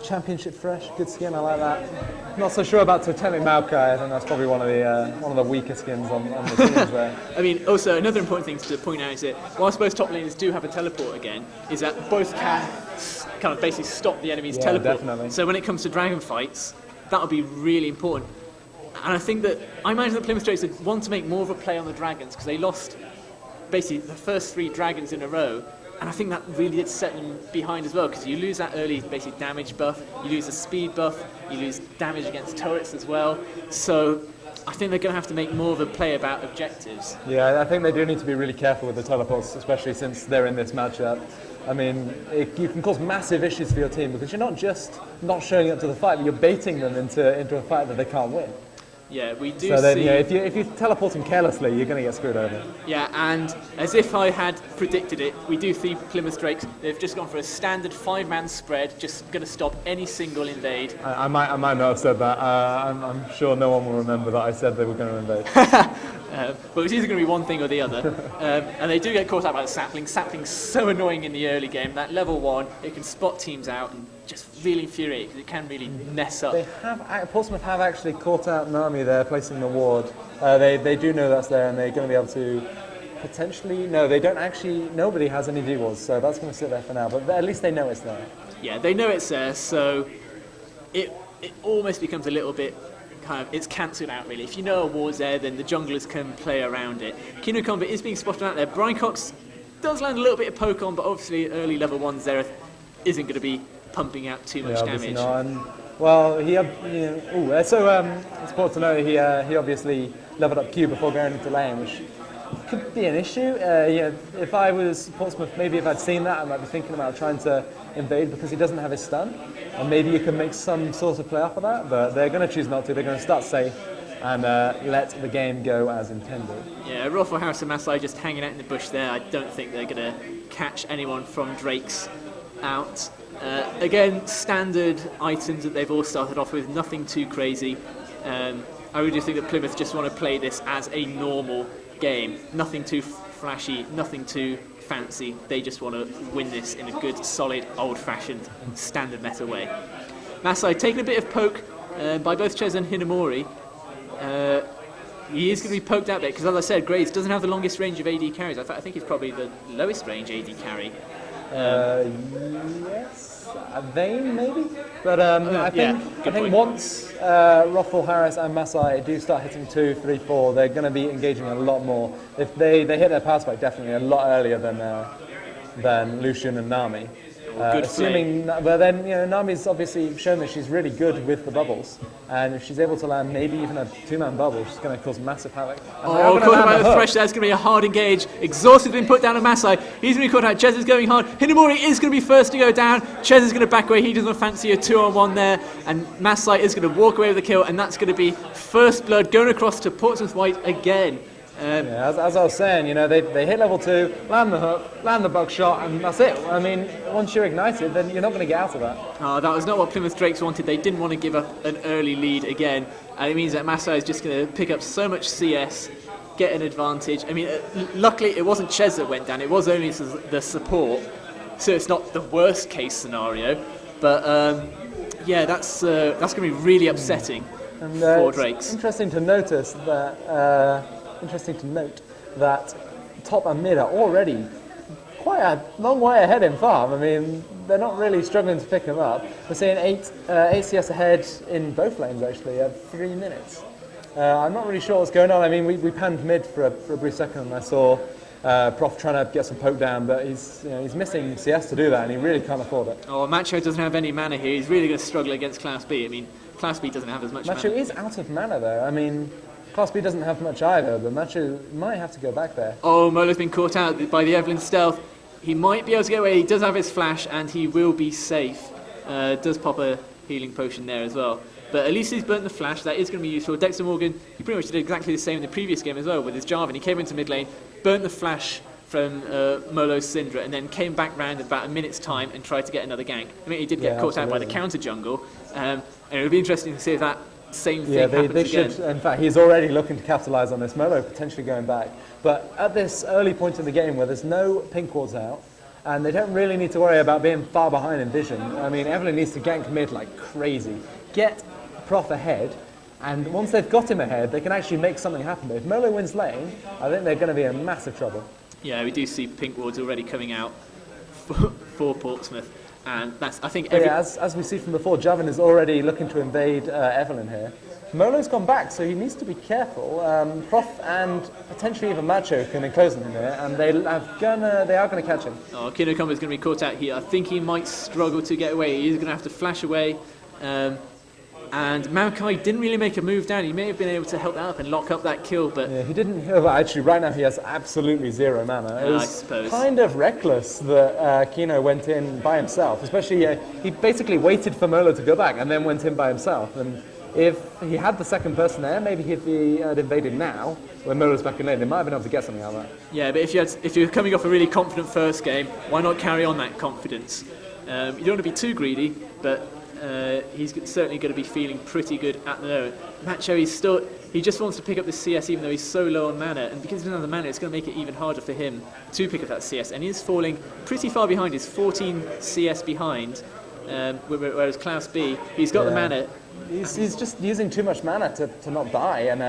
Championship Fresh, good skin, I like that. Not so sure about Totemic Maokai. I think that's probably one of the weaker skins on the teams there. I mean, also, another important thing to point out is that whilst both top laners do have a teleport again, is that both can kind of basically stop the enemy's teleport. Definitely. So when it comes to dragon fights, that'll be really important. And I think that, I imagine that Plymouth Drakes would want to make more of a play on the dragons, because they lost basically the first 3 dragons in a row, and I think that really did set them behind as well, because you lose that early basic damage buff, you lose the speed buff, you lose damage against turrets as well, so I think they're going to have to make more of a play about objectives. Yeah, I think they do need to be really careful with the teleports, especially since they're in this matchup. I mean, you can cause massive issues for your team, because you're not just not showing up to the fight, but you're baiting them into a fight that they can't win. Yeah, we do so then, see... if you teleport them carelessly, you're going to get screwed over. Yeah, and as if I had predicted it, we do see Plymouth Drakes. They've just gone for a standard 5-man spread, just going to stop any single invade. I might not have said that. I'm sure no one will remember that I said they were going to invade. But it's either going to be one thing or the other. And they do get caught out by the sapling. Sapling's so annoying in the early game. That level 1, it can spot teams out and just really infuriate, because it can really mess up. Portsmouth have actually caught out Nami there, placing the ward. They do know that's there, and they're going to be able to potentially... No, they don't actually... Nobody has any D-wards, so that's going to sit there for now. But at least they know it's there. Yeah, they know it's there, so it almost becomes a little bit... it's cancelled out, really. If you know a ward's there, then the junglers can play around it. Kino Combat is being spotted out there. Brian Cox does land a little bit of poke on, but obviously early level 1 Xerath isn't going to be pumping out too much damage. Well, it's important to know he obviously leveled up Q before going into lane, which could be an issue. If I was Portsmouth, maybe if I'd seen that, I might be thinking about trying to invade, because he doesn't have his stun, and maybe you can make some sort of play off of that, but they're going to choose not to. They're going to start safe and let the game go as intended. Yeah, Ruffle, Harris and Masai just hanging out in the bush there. I don't think they're going to catch anyone from Drakes out. Again, standard items that they've all started off with, nothing too crazy. I really think that Plymouth just want to play this as a normal game. Nothing too flashy, nothing too fancy. They just want to win this in a good, solid, old-fashioned, standard meta way. Masai taking a bit of poke by both Ches and Hinamori. He is going to be poked out there, because as I said, Graves doesn't have the longest range of AD carries. I think he's probably the lowest range AD carry. Yes, Vayne maybe, but I think once Ruffle, Harris and Masai do start hitting 2, 3, 4, they're going to be engaging a lot more. If they hit their power spike definitely a lot earlier than Lucian and Nami. But then Nami's obviously shown that she's really good with the bubbles, and if she's able to land maybe even a 2-man bubble, she's going to cause massive havoc. Caught out the Thresh. That's going to be a hard engage. Exhaust has been put down on Masai. He's going to be caught out. Ches is going hard. Hinamori is going to be first to go down. Ches is going to back away. He doesn't fancy a 2-on-1 there, and Masai is going to walk away with the kill, and that's going to be first blood going across to Portsmouth White again. As I was saying, they hit level 2, land the hook, land the buckshot, and that's it. I mean, once you're ignited, then you're not going to get out of that. Oh, that was not what Plymouth Drakes wanted. They didn't want to give up an early lead again, and it means that Masai is just going to pick up so much CS, get an advantage. I mean, luckily it wasn't Ches that went down, it was only the support, so it's not the worst case scenario, but that's going to be really upsetting for Drakes. Interesting to note that top and mid are already quite a long way ahead in farm. I mean, they're not really struggling to pick them up. We're seeing 8 CS ahead in both lanes actually at 3 minutes. I'm not really sure what's going on. I mean, we panned mid for a brief second, and I saw Prof trying to get some poke down, but he's missing CS to do that, and he really can't afford it. Oh, Macho doesn't have any mana here. He's really going to struggle against Class B. I mean, Class B doesn't have as much Macho mana. is out of mana though. I mean, Class B doesn't have much either, but Macho might have to go back there. Oh, Molo's been caught out by the Evelyn stealth. He might be able to get away. He does have his flash, and he will be safe. Does pop a healing potion there as well. But at least he's burnt the flash. That is going to be useful. Dexter Morgan, he pretty much did exactly the same in the previous game as well with his Jarvan. He came into mid lane, burnt the flash from Molo's Syndra, and then came back round in about a minute's time and tried to get another gank. I mean, he did get caught out by the counter jungle, and it would be interesting to see if that same thing happens they again. should. In fact, he's already looking to capitalise on this. Molo potentially going back. But at this early point in the game where there's no pink wards out, and they don't really need to worry about being far behind in vision. I mean, Evelyn needs to gank mid like crazy. Get Prof ahead, and once they've got him ahead, they can actually make something happen. But if Molo wins lane, I think they're going to be in massive trouble. Yeah, we do see pink wards already coming out for Portsmouth, and that's, I think, as we see from before, Javin is already looking to invade Evelyn here. Molo's gone back, so he needs to be careful. Prof and potentially even Macho can enclose him here, and they are going to catch him. Oh, Kinokomba is going to be caught out here. I think he might struggle to get away. He's going to have to flash away. And Maokai didn't really make a move down. He may have been able to help out and lock up that kill, but... Yeah, he didn't... Well, actually, right now he has absolutely zero mana. It was I suppose. Kind of reckless that Kino went in by himself, especially he basically waited for Molo to go back and then went in by himself. And if he had the second person there, maybe he'd be invaded now, when Molo's back in lane. They might have been able to get something out of that. Yeah, but if you're coming off a really confident first game, why not carry on that confidence? You don't want to be too greedy, but... he's certainly going to be feeling pretty good at the moment. Macho, he just wants to pick up the CS even though he's so low on mana, and because he doesn't have the mana, it's going to make it even harder for him to pick up that CS, and he is falling pretty far behind. He's 14 CS behind, whereas Klaus B, he's got the mana. He's just using too much mana to not die, and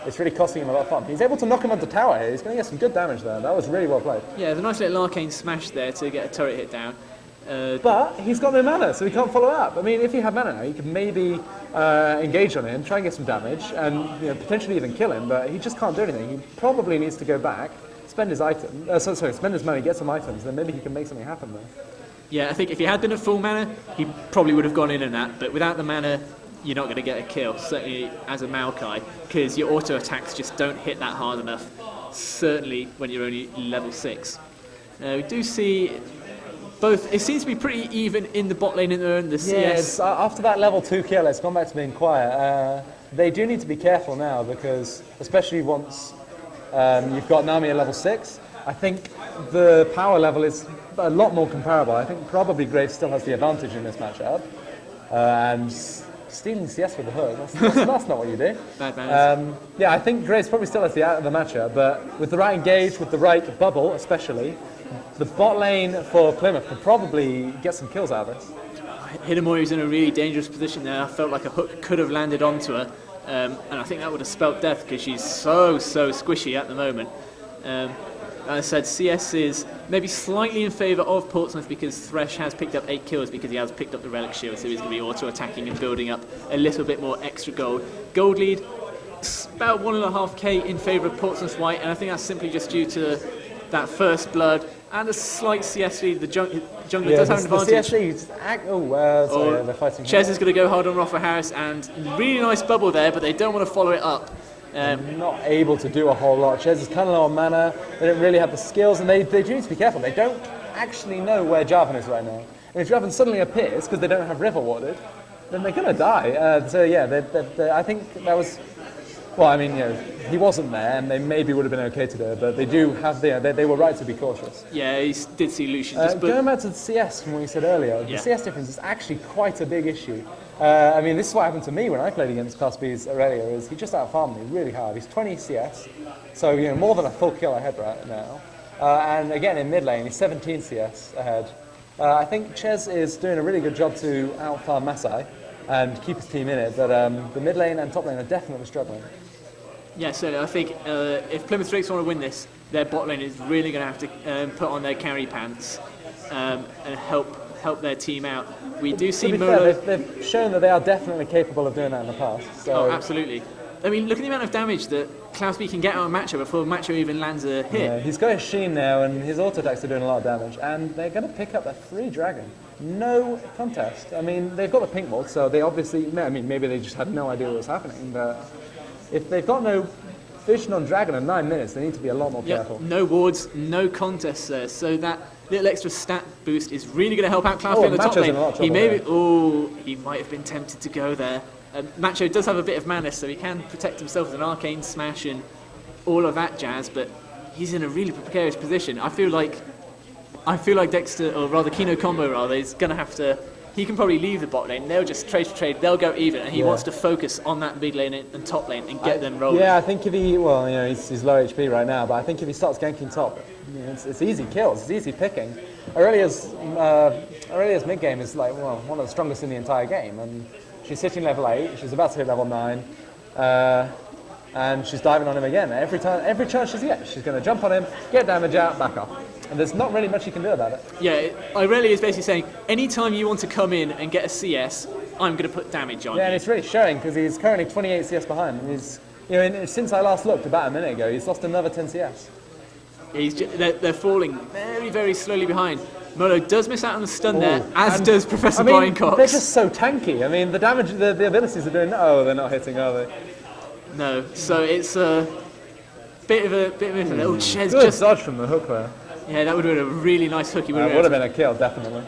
it's really costing him a lot of fun. He's able to knock him onto tower here. He's going to get some good damage there. That was really well played. Yeah, there's a nice little arcane smash there to get a turret hit down. But he's got no mana, so he can't follow up. I mean, if he had mana now, he could maybe engage on him, try and get some damage, and potentially even kill him, but he just can't do anything. He probably needs to go back, spend his spend his money, get some items, then maybe he can make something happen there. Yeah, I think if he had been at full mana, he probably would have gone in on that, but without the mana, you're not going to get a kill, certainly as a Maokai, because your auto attacks just don't hit that hard enough, certainly when you're only level 6. We do see... It seems to be pretty even in the bot lane and the CS. Yeah, after that level 2 kill, it's gone back to being quiet. They do need to be careful now because, especially once you've got Nami at level 6, I think the power level is a lot more comparable. I think probably Graves still has the advantage in this matchup. And stealing CS with the hook, that's not what you do. Bad manners. Yeah, I think Graves probably still has the matchup, but with the right engage, with the right bubble especially, the bot lane for Plymouth could probably get some kills out of this. Hidamori's in a really dangerous position there. I felt like a hook could have landed onto her, and I think that would have spelt death because she's so squishy at the moment. As I said, CS is maybe slightly in favour of Portsmouth because Thresh has picked up 8 kills because he has picked up the Relic Shield, so he's going to be auto-attacking and building up a little bit more extra gold. Gold lead, about 1.5k in favour of Portsmouth White, and I think that's simply just due to that first blood and a slight CS lead. The jungler does have an advantage. The CS lead, they're fighting. Ches is going to go hard on Rafa Harris, and really nice bubble there, but they don't want to follow it up. Not able to do a whole lot. Ches is kind of low on mana. They don't really have the skills, and they do need to be careful. They don't actually know where Jarvan is right now. And if Jarvan suddenly appears because they don't have River warded, then they're going to die. I think that was Well, I mean, he wasn't there, and they maybe would have been okay to do it, but they do have they were right to be cautious. Yeah, he did see Lucian. But Going back to the CS from what you said earlier, the CS difference is actually quite a big issue. I mean, this is what happened to me when I played against Class B's Aurelia, is he just out-farmed me really hard. He's 20 CS, so more than a full kill ahead right now. And again, in mid lane, he's 17 CS ahead. I think Ches is doing a really good job to out-farm Masai and keep his team in it, but the mid lane and top lane are definitely struggling. Yeah, so I think if Plymouth Drakes want to win this, their bot lane is really going to have to put on their carry pants and help their team out. We do see Molo. They've shown that they are definitely capable of doing that in the past. So. Oh, absolutely. I mean, look at the amount of damage that Clousby can get out of Macho before Macho even lands a hit. Yeah, he's got his Sheen now, and his auto attacks are doing a lot of damage, and they're going to pick up a free dragon. No contest. I mean, they've got the pink wall, so they obviously. I mean, maybe they just had no idea what was happening, but. If they've got no vision on Dragon in 9 minutes, they need to be a lot more careful. No wards, no contests there. So that little extra stat boost is really going to help out Cloudflare in the top lane. He might have been tempted to go there. Macho does have a bit of mana, so he can protect himself with an arcane smash and all of that jazz. But he's in a really precarious position. I feel like Dexter, or rather Kino Combo, rather, is going to have to. He can probably leave the bot lane. They'll just trade for trade. They'll go even, and he wants to focus on that mid lane and top lane and get them rolling. Yeah, I think if he, he's low HP right now, but I think if he starts ganking top, it's easy kills. It's easy picking. Aurelia's mid game is like one of the strongest in the entire game, and she's hitting level 8. She's about to hit level 9, and she's diving on him again. Every chance she gets, she's going to jump on him, get damage out, back off. And there's not really much you can do about it. Yeah, Aurelia is basically saying, anytime you want to come in and get a CS, I'm going to put damage on you. Yeah, and it's really showing because he's currently 28 CS behind. And he's, since I last looked about a minute ago, he's lost another 10 CS. They're falling very, very slowly behind. Molo does miss out on the stun there, as does Professor Brian Cox. They're just so tanky. I mean, the damage, the abilities are doing. Oh, they're not hitting, are they? No. So it's a bit of a little Ches. Good dodge from the hook there. Yeah, that would have been a really nice hook. Would have been a kill, definitely.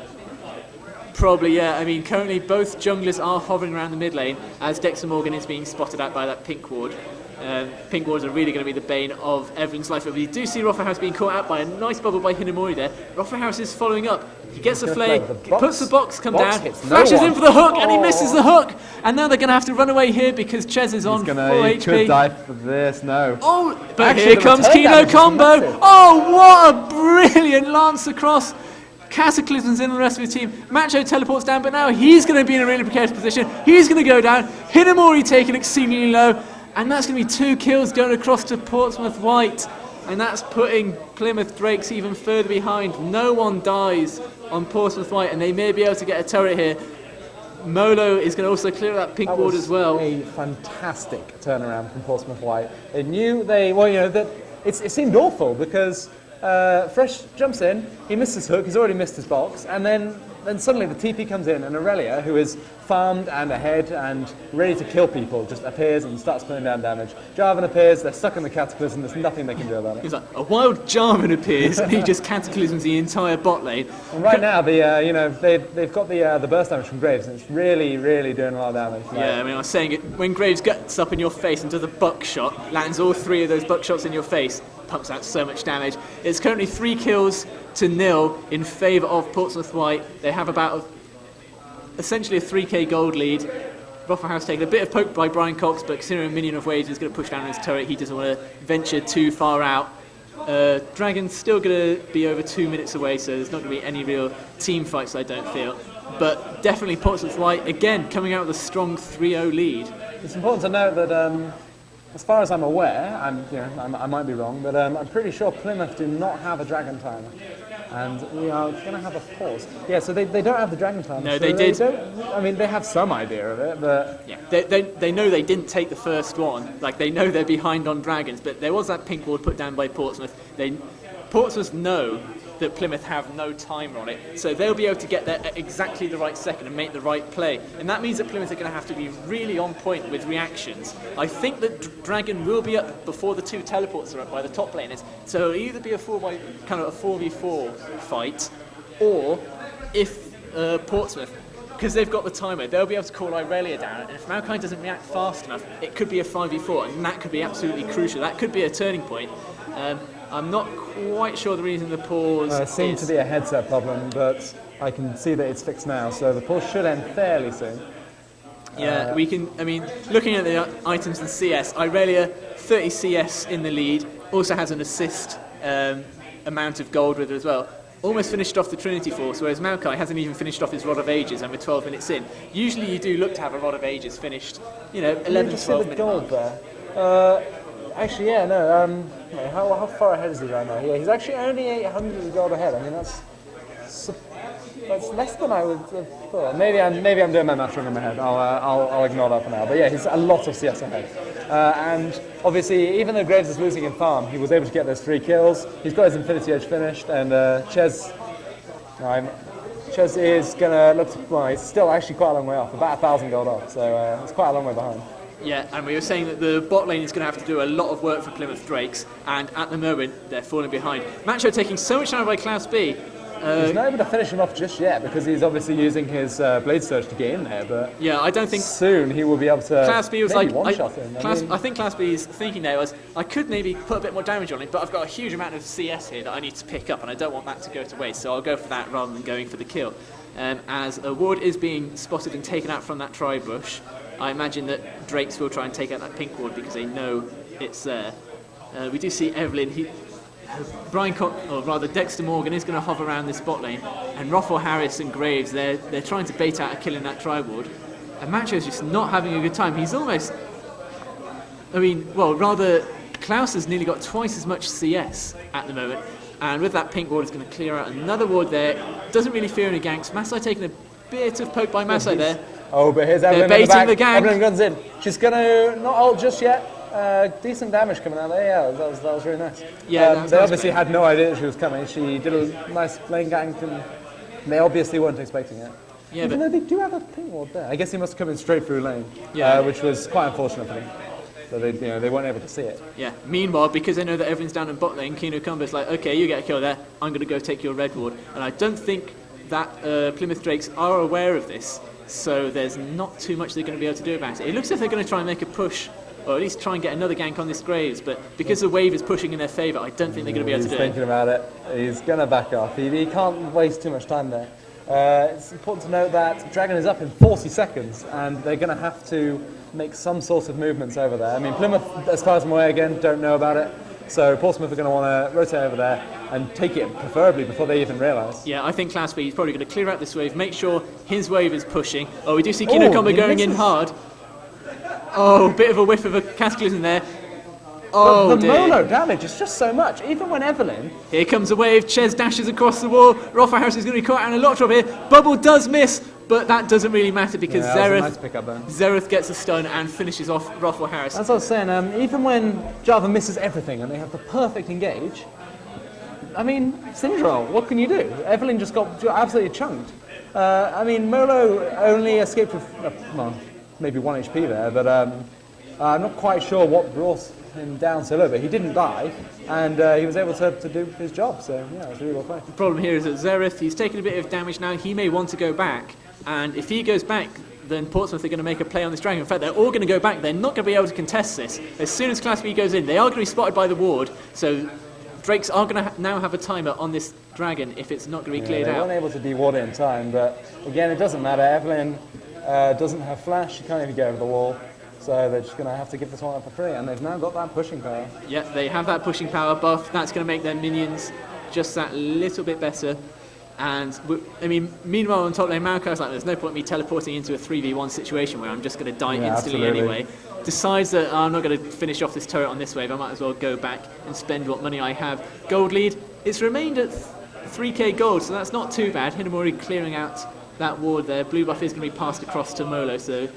Probably, yeah. I mean, currently both junglers are hovering around the mid lane as Dexter Morgan is being spotted out by that pink ward. Pink wards are really going to be the bane of everyone's life. But we do see Rofferhouse being caught out by a nice bubble by Hinamori there. Rofferhouse is following up. He gets a flay, puts the box down, flashes in for the hook, and he misses the hook. And now they're going to have to run away here because Ches is on full HP. He could die for this, no. Oh, but actually, here comes Kino Combo. Oh, what a brilliant lance across. Cataclysm's in the rest of his team. Macho teleports down, but now he's going to be in a really precarious position. He's going to go down. Hinamori taken exceedingly low. And that's going to be 2 kills going across to Portsmouth White. And that's putting Plymouth Drakes even further behind. No one dies on Portsmouth White, and they may be able to get a turret here. Molo is going to also clear that pink ward as well. A fantastic turnaround from Portsmouth White. They knew it seemed awful because Fresh jumps in, he missed his hook, he's already missed his box, and then suddenly the TP comes in, and Aurelia, who is farmed and ahead and ready to kill people, just appears and starts putting down damage. Jarvan appears, they're stuck in the Cataclysm, there's nothing they can do about it. He's like, a wild Jarvan appears, and he just Cataclysms the entire bot lane. And right now, they've got the burst damage from Graves, and it's really, really doing a lot of damage. Yeah, I mean, I was saying it, when Graves gets up in your face and does a buckshot, lands all 3 of those buckshots in your face, pumps out so much damage. It's currently 3 kills to 0 in favour of Portsmouth White. They have about essentially a 3k gold lead. Rofferhouse taking a bit of poke by Brian Cox, but considering a minion of Waves is going to push down his turret, he doesn't want to venture too far out. Dragon's still going to be over 2 minutes away, so there's not going to be any real team fights, I don't feel. But definitely Portsmouth White, again, coming out with a strong 3-0 lead. It's important to note that as far as I'm aware, I might be wrong, but I'm pretty sure Plymouth do not have a Dragon timer. And we are going to have a pause. Yeah, so they don't have the Dragon timer. No, so they did. They have some idea of it, but... Yeah, they know they didn't take the first one. Like, they know they're behind on Dragons, but there was that pink ward put down by Portsmouth. Portsmouth know that Plymouth have no timer on it, so they'll be able to get there at exactly the right second and make the right play. And that means that Plymouth are going to have to be really on point with reactions. I think that Dragon will be up before the 2 teleports are up by the top laners, so it'll either be a 4v4 fight, or if Portsmouth because they've got the timer, they'll be able to call Irelia down, and if Maokai doesn't react fast enough, it could be a 5v4, and that could be absolutely crucial. That could be a turning point. I'm not quite sure the reason the pause It seemed to be a headset problem, but I can see that it's fixed now, so the pause should end fairly soon. Yeah, we can. I mean, looking at the items in CS, Irelia 30 CS in the lead, also has an assist amount of gold with her as well. Almost finished off the Trinity Force, whereas Maokai hasn't even finished off his Rod of Ages, and we're 12 minutes in. Usually you do look to have a Rod of Ages finished, 11, 12 minutes. Gold there. Actually, yeah, no. How far ahead is he right now? Yeah, he's actually only 800 gold ahead. I mean, that's less than I would have thought. Maybe I'm doing my math wrong in my head. I'll ignore that for now. But yeah, he's a lot of CS ahead. And obviously, even though Graves is losing in farm, he was able to get those 3 kills. He's got his Infinity Edge finished, and Ches is gonna look. Well, he's still actually quite a long way off, about 1,000 gold off. So it's quite a long way behind. Yeah, and we were saying that the bot lane is going to have to do a lot of work for Plymouth Drakes, and at the moment they're falling behind. Macho taking so much damage by Klaus B. He's not able to finish him off just yet because he's obviously using his Blade Surge to get in there, but yeah, I don't think soon he will be able to. Klaus B was like, one-shot him. I think Klaus B's thinking there was, I could maybe put a bit more damage on him, but I've got a huge amount of CS here that I need to pick up, and I don't want that to go to waste, so I'll go for that rather than going for the kill. As a ward is being spotted and taken out from that tri-bush, I imagine that Drakes will try and take out that pink ward because they know it's there. We do see Evelyn. Dexter Morgan is going to hover around this bot lane, and Rothwell Harris and Graves, they're trying to bait out a kill in that tri-ward. And Macho's just not having a good time. He's almost... Klaus has nearly got twice as much CS at the moment, and with that pink ward, it's going to clear out another ward there. Doesn't really fear any ganks. Masai taking a bit of poke by Masai there. Oh, but here's Evelyn baiting in the back. the gank. Evelyn runs in. She's going to not ult just yet. Decent damage coming out there. Yeah, that was really nice. Yeah, they obviously had no idea that she was coming. She did a nice lane gank, and they obviously weren't expecting it. Yeah, even though they do have a pink ward there. I guess he must have come in straight through lane, which was quite unfortunate for them. So they weren't able to see it. Yeah. Meanwhile, because they know that everyone's down in bot lane, Kino Kumba's like, okay, you get a kill there. I'm going to go take your red ward. And I don't think that Plymouth Drakes are aware of this. So there's not too much they're going to be able to do about it. It looks like they're going to try and make a push, or at least try and get another gank on this Graves, but because the wave is pushing in their favour, I don't think they're going to be able to do it. He's thinking about it. He's going to back off. He can't waste too much time there. It's important to note that Dragon is up in 40 seconds, and they're going to have to make some sort of movements over there. I mean, Plymouth, as far as I'm aware, again, don't know about it. So Portsmouth are going to want to rotate over there and take it, preferably, before they even realise. Yeah, I think Klaus B is probably going to clear out this wave, make sure his wave is pushing. Oh, we do see Kino Kumba going in hard. Oh, bit of a whiff of a Cataclysm there. Oh, but the mono damage is just so much, even when Evelyn... Here comes a wave, Ches dashes across the wall, Rafa Harris is going to be caught out in a lot drop here. Bubble does miss, but that doesn't really matter because Zereth gets a stun and finishes off Rafa Harris. That's what I was saying, even when Java misses everything and they have the perfect engage, I mean, Syndrome, what can you do? Evelyn just got absolutely chunked. Molo only escaped with, maybe 1 HP there, but I'm not quite sure what brought him down so low, but he didn't die, and he was able to do his job, so yeah, it was really well played. The problem here is that Zereth, he's taking a bit of damage now, he may want to go back, and if he goes back, then Portsmouth are going to make a play on this dragon. In fact, they're all going to go back, they're not going to be able to contest this. As soon as Class B goes in, they are going to be spotted by the ward, so Drakes are going to now have a timer on this dragon if it's not going to be cleared out. They weren't able to deward it in time, but again, it doesn't matter. Evelyn doesn't have flash, she can't even get over the wall. So they're just going to have to give this one up for free, and they've now got that pushing power. Yeah, they have that pushing power buff. That's going to make their minions just that little bit better. And, meanwhile on top lane, Maokai's like, there's no point in me teleporting into a 3v1 situation where I'm just going to die instantly anyway. Decides that I'm not going to finish off this turret on this wave, I might as well go back and spend what money I have. Gold lead, it's remained at 3k gold, so that's not too bad. Hinamori clearing out that ward there. Blue buff is going to be passed across to Molo, so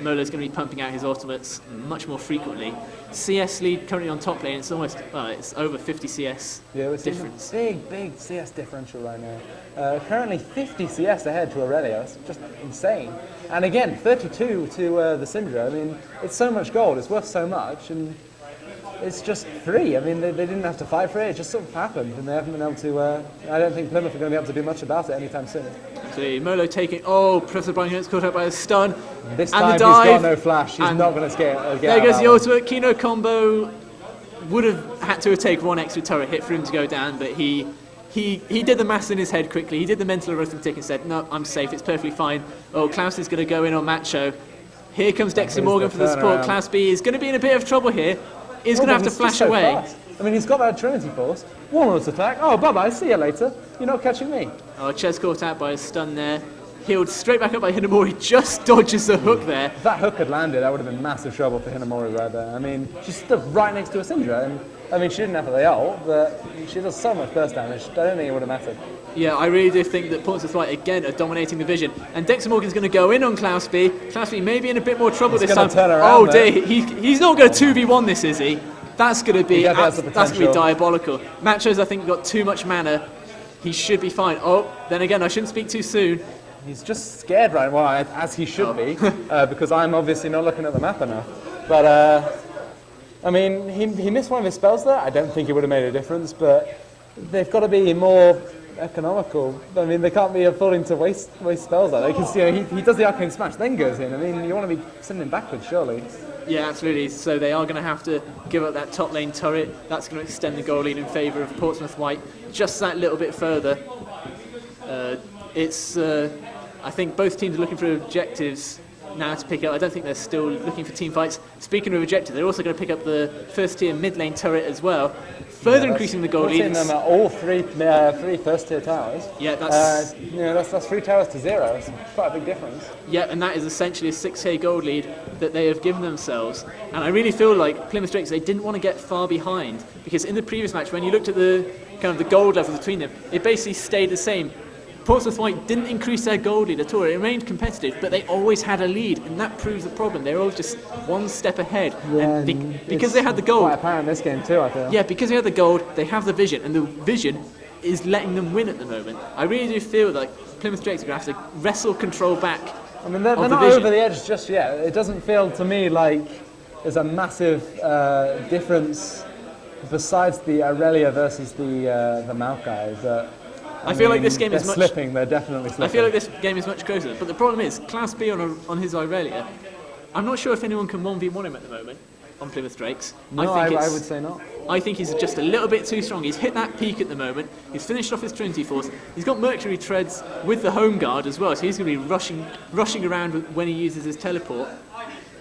Molo's going to be pumping out his ultimates much more frequently. CS lead currently on top lane, it's almost, it's over 50 CS difference. Big CS differential right now. Currently 50 CS ahead to Aurelia, it's just insane. And again, 32 to the Syndra. I mean, it's so much gold, it's worth so much, and it's just free. I mean, they didn't have to fight for it. It just sort of happened, and they haven't been able to. I don't think Plymouth are going to be able to do much about it anytime soon. Actually, Molo taking. Oh, Professor Brian gets caught out by a stun. This and time the dive, he's got no flash. He's and not going to get there goes the out. ultimate. Kino combo would have had to take one extra turret hit for him to go down, but he did the maths in his head quickly. He did the mental arithmetic and said, no, I'm safe, it's perfectly fine. Oh, Klaus is going to go in on Macho. Here comes Dexter Morgan for the support. Klaus B is going to be in a bit of trouble here. He's going to have to flash so away. Fast. I mean, he's got that Trinity Force. Walnut's attack. Oh, bye-bye, see you later. You're not catching me. Oh, Ches caught out by a stun there. Healed straight back up by Hinamori, just dodges the hook there. If that hook had landed, that would have been massive trouble for Hinamori right there. I mean, she stood right next to a Syndra, and I mean, she didn't have the ult, but she does so much burst damage, I don't think it would have mattered. Yeah, I really do think that Portsmouth White, again, are dominating the vision. And Dexter Morgan's going to go in on Klaus B. Klaus B may be in a bit more trouble this time. Turn around oh, dear, he's not going to 2v1 this, is he? That's going to be diabolical. Macho's, I think, got too much mana. He should be fine. Oh, then again, I shouldn't speak too soon. He's just scared right now, well, as he should be, because I'm obviously not looking at the map enough. But, I mean, he missed one of his spells there. I don't think it would have made a difference, but they've got to be more economical. I mean, they can't be affording to waste spells like that. You can see, he does the Arcane Smash, then goes in. I mean, you want to be sending him backwards, surely. Yeah, absolutely. So they are going to have to give up that top lane turret. That's going to extend the goal lead in favour of Portsmouth White just that little bit further. I think both teams are looking for objectives now to pick up. I don't think they're still looking for team fights. Speaking of objectives, they're also going to pick up the first tier mid lane turret as well, further increasing the goal lead. Them at all three first tier towers. Yeah, that's that's 3 towers to 0. It's quite a big difference. Yeah, and that is essentially a 6k gold lead that they have given themselves. And I really feel like Plymouth Drakes, they didn't want to get far behind, because in the previous match, when you looked at the kind of the gold level between them, it basically stayed the same. Portsmouth White didn't increase their goal lead at all. It remained competitive, but they always had a lead, and that proves the problem. They were always just one step ahead. Yeah, and because they had the gold... Quite apparent in this game too, I feel. Yeah, because they had the gold, they have the vision, and the vision is letting them win at the moment. I really do feel like Plymouth Drakes are going to have to wrestle control back. I mean, they're not over the edge just yet. It doesn't feel to me like there's a massive difference besides the Aurelia versus the Maokai. I feel like this game is much... They're definitely slipping. I feel like this game is much closer, but the problem is, Klaus B on his Aurelia, I'm not sure if anyone can 1v1 him at the moment on Plymouth Drakes. No, I would say not. I think he's just a little bit too strong. He's hit that peak at the moment. He's finished off his Trinity Force. He's got Mercury Treads with the Home Guard as well, so he's going to be rushing around when he uses his teleport.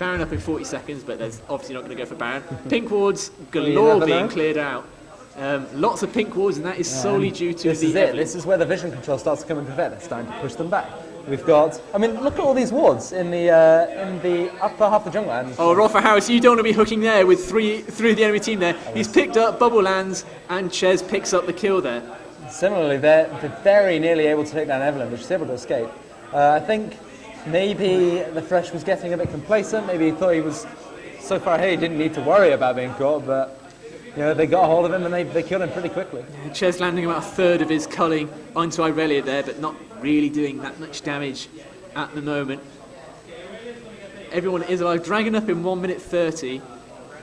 Baron up in 40 seconds, but there's obviously not going to go for Baron. Pink wards galore being cleared out. Lots of pink wards, and that is solely due to This is where the vision control starts to come into effect. It's time to push them back. We've got... I mean, look at all these wards in the upper half of the jungle. And Rolfer Harris, you don't want to be hooking there with three of the enemy team there. He's picked up Bubble Lands, and Ches picks up the kill there. Similarly, they're very nearly able to take down Evelyn, which is able to escape. I think maybe the Fresh was getting a bit complacent. Maybe he thought he was so far ahead he didn't need to worry about being caught, but... they got a hold of him and they killed him pretty quickly. Ches landing about a third of his culling onto Aurelia there, but not really doing that much damage at the moment. Everyone is alive. Dragon up in 1 minute 30.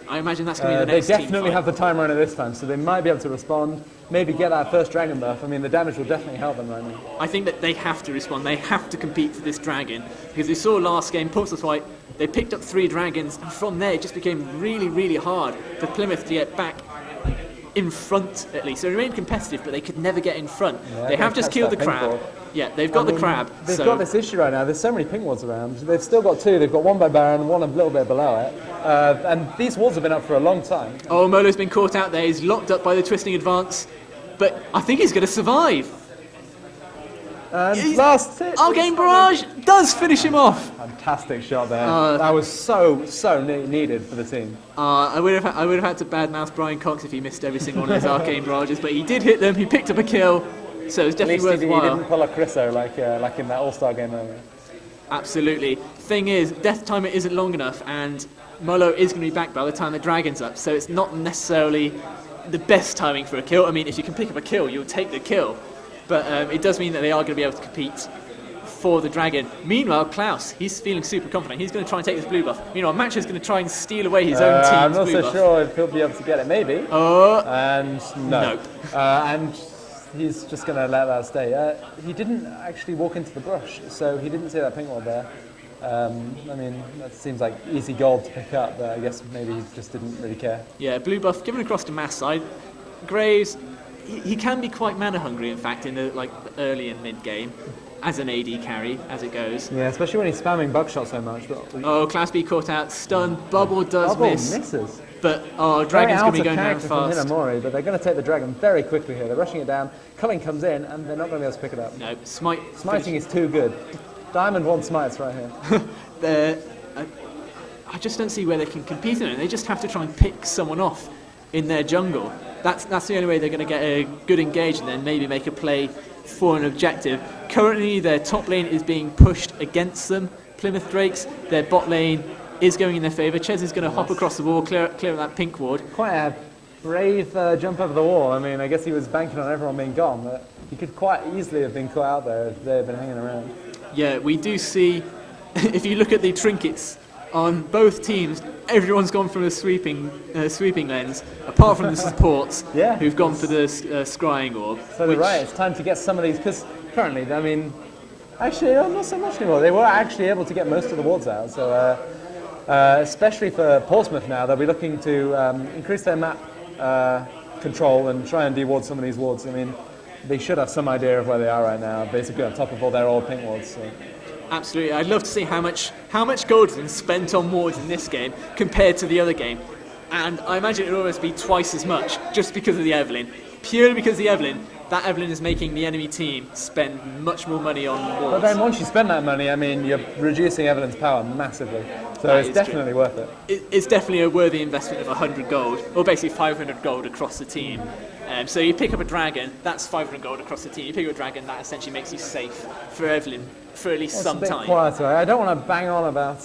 I imagine that's going to be the next They team definitely fight. have the time runner this time, so they might be able to respond. Maybe get that first dragon buff. I mean, the damage will definitely help them right now. I think that they have to respond. They have to compete for this dragon, because we saw last game, Portsmouth White, they picked up 3 dragons, and from there it just became really, really hard for Plymouth to get back in front, at least. They remained competitive, but they could never get in front. Yeah, they have just killed the crab. ward. Yeah, they've got the crab. They've got this issue right now. There's so many pink wards around. They've still got 2. They've got 1 by Baron, 1 a little bit below it. And these wards have been up for a long time. Oh, Molo's been caught out there. He's locked up by the twisting advance, but I think he's going to survive. And last hit. Arcane Barrage does finish him off. Fantastic shot there. That was so needed for the team. I would have had to badmouth Brian Cox if he missed every single one of his Arcane Barrages, but he did hit them. He picked up a kill, so it's definitely At least he worthwhile. didn't pull a Chriso like in that All-Star game earlier. Absolutely. Thing is, death timer isn't long enough, and Molo is going to be back by the time the dragon's up, so it's not necessarily the best timing for a kill. I mean, if you can pick up a kill, you'll take the kill. But it does mean that they are going to be able to compete for the Dragon. Meanwhile, Klaus, he's feeling super confident. He's going to try and take this blue buff. Meanwhile, Matcha's going to try and steal away his own team's I'm not blue so buff. sure if he'll be able to get it. Maybe. And no. Nope. And he's just going to let that stay. He didn't actually walk into the brush, so he didn't see that pink wall there. I mean, that seems like easy gold to pick up, but I guess maybe he just didn't really care. Yeah, blue buff given across to Mass side. Graves, he can be quite mana hungry, in fact, in the early and mid game, as an AD carry, as it goes. Yeah, especially when he's spamming buckshot so much. But Oh, Class B caught out, stun, bubble does Bubble miss. misses. But Dragon's going to be going down from fast. Hinamori, but they're going to take the Dragon very quickly here. They're rushing it down. Culling comes in, and they're not going to be able to pick it up. No, Smite. Smiting is too good. Diamond wants smites right here. I just don't see where they can compete in it. They just have to try and pick someone off in their jungle. That's the only way they're going to get a good engage and then maybe make a play for an objective. Currently, their top lane is being pushed against them. Plymouth Drakes, their bot lane is going in their favour. Ches is going to hop across the wall, clear that pink ward. Quite a brave jump over the wall. I mean, I guess he was banking on everyone being gone, but he could quite easily have been caught out there if they had been hanging around. Yeah, we do see, if you look at the trinkets on both teams, everyone's gone for a sweeping lens, apart from the supports, Yeah. who've gone for the scrying orb. So they're right, it's time to get some of these, because currently, I mean, actually, not so much anymore. They were actually able to get most of the wards out, so especially for Portsmouth now, they'll be looking to increase their map control and try and deward some of these wards. I mean, they should have some idea of where they are right now, basically on top of all their old pink wards. So. Absolutely, I'd love to see how much gold has been spent on wards in this game compared to the other game, and I imagine it will almost be twice as much just because of the Evelyn. Purely because the Evelyn, that Evelyn is making the enemy team spend much more money on wards. But then once you spend that money, I mean, you're reducing Evelyn's power massively, so That it's is definitely worth it. It's definitely a worthy investment of 100 gold, or basically 500 gold across the team. So you pick up a dragon, that's 500 gold across the team. You pick up a dragon, that essentially makes you safe for Evelyn for at least some It's a bit time. quieter. I don't want to bang on about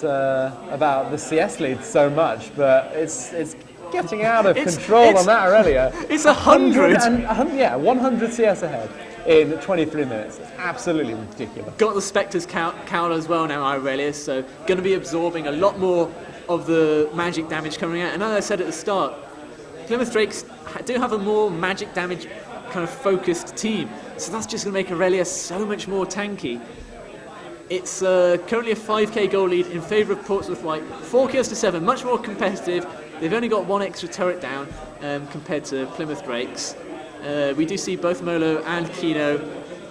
the CS lead so much, but it's getting out of control on that Aurelia. It's 100. 100 CS ahead in 23 minutes. It's absolutely ridiculous. Got the Spectre's cowl as well now, Aurelius, so going to be absorbing a lot more of the magic damage coming out. And as I said at the start, Plymouth Drakes do have a more magic damage kind of focused team, so that's just going to make Aurelia so much more tanky. It's currently a 5k goal lead in favour of Portsmouth White, 4 kills to 7, much more competitive. They've only got one extra turret down compared to Plymouth Drakes. We do see both Molo and Kino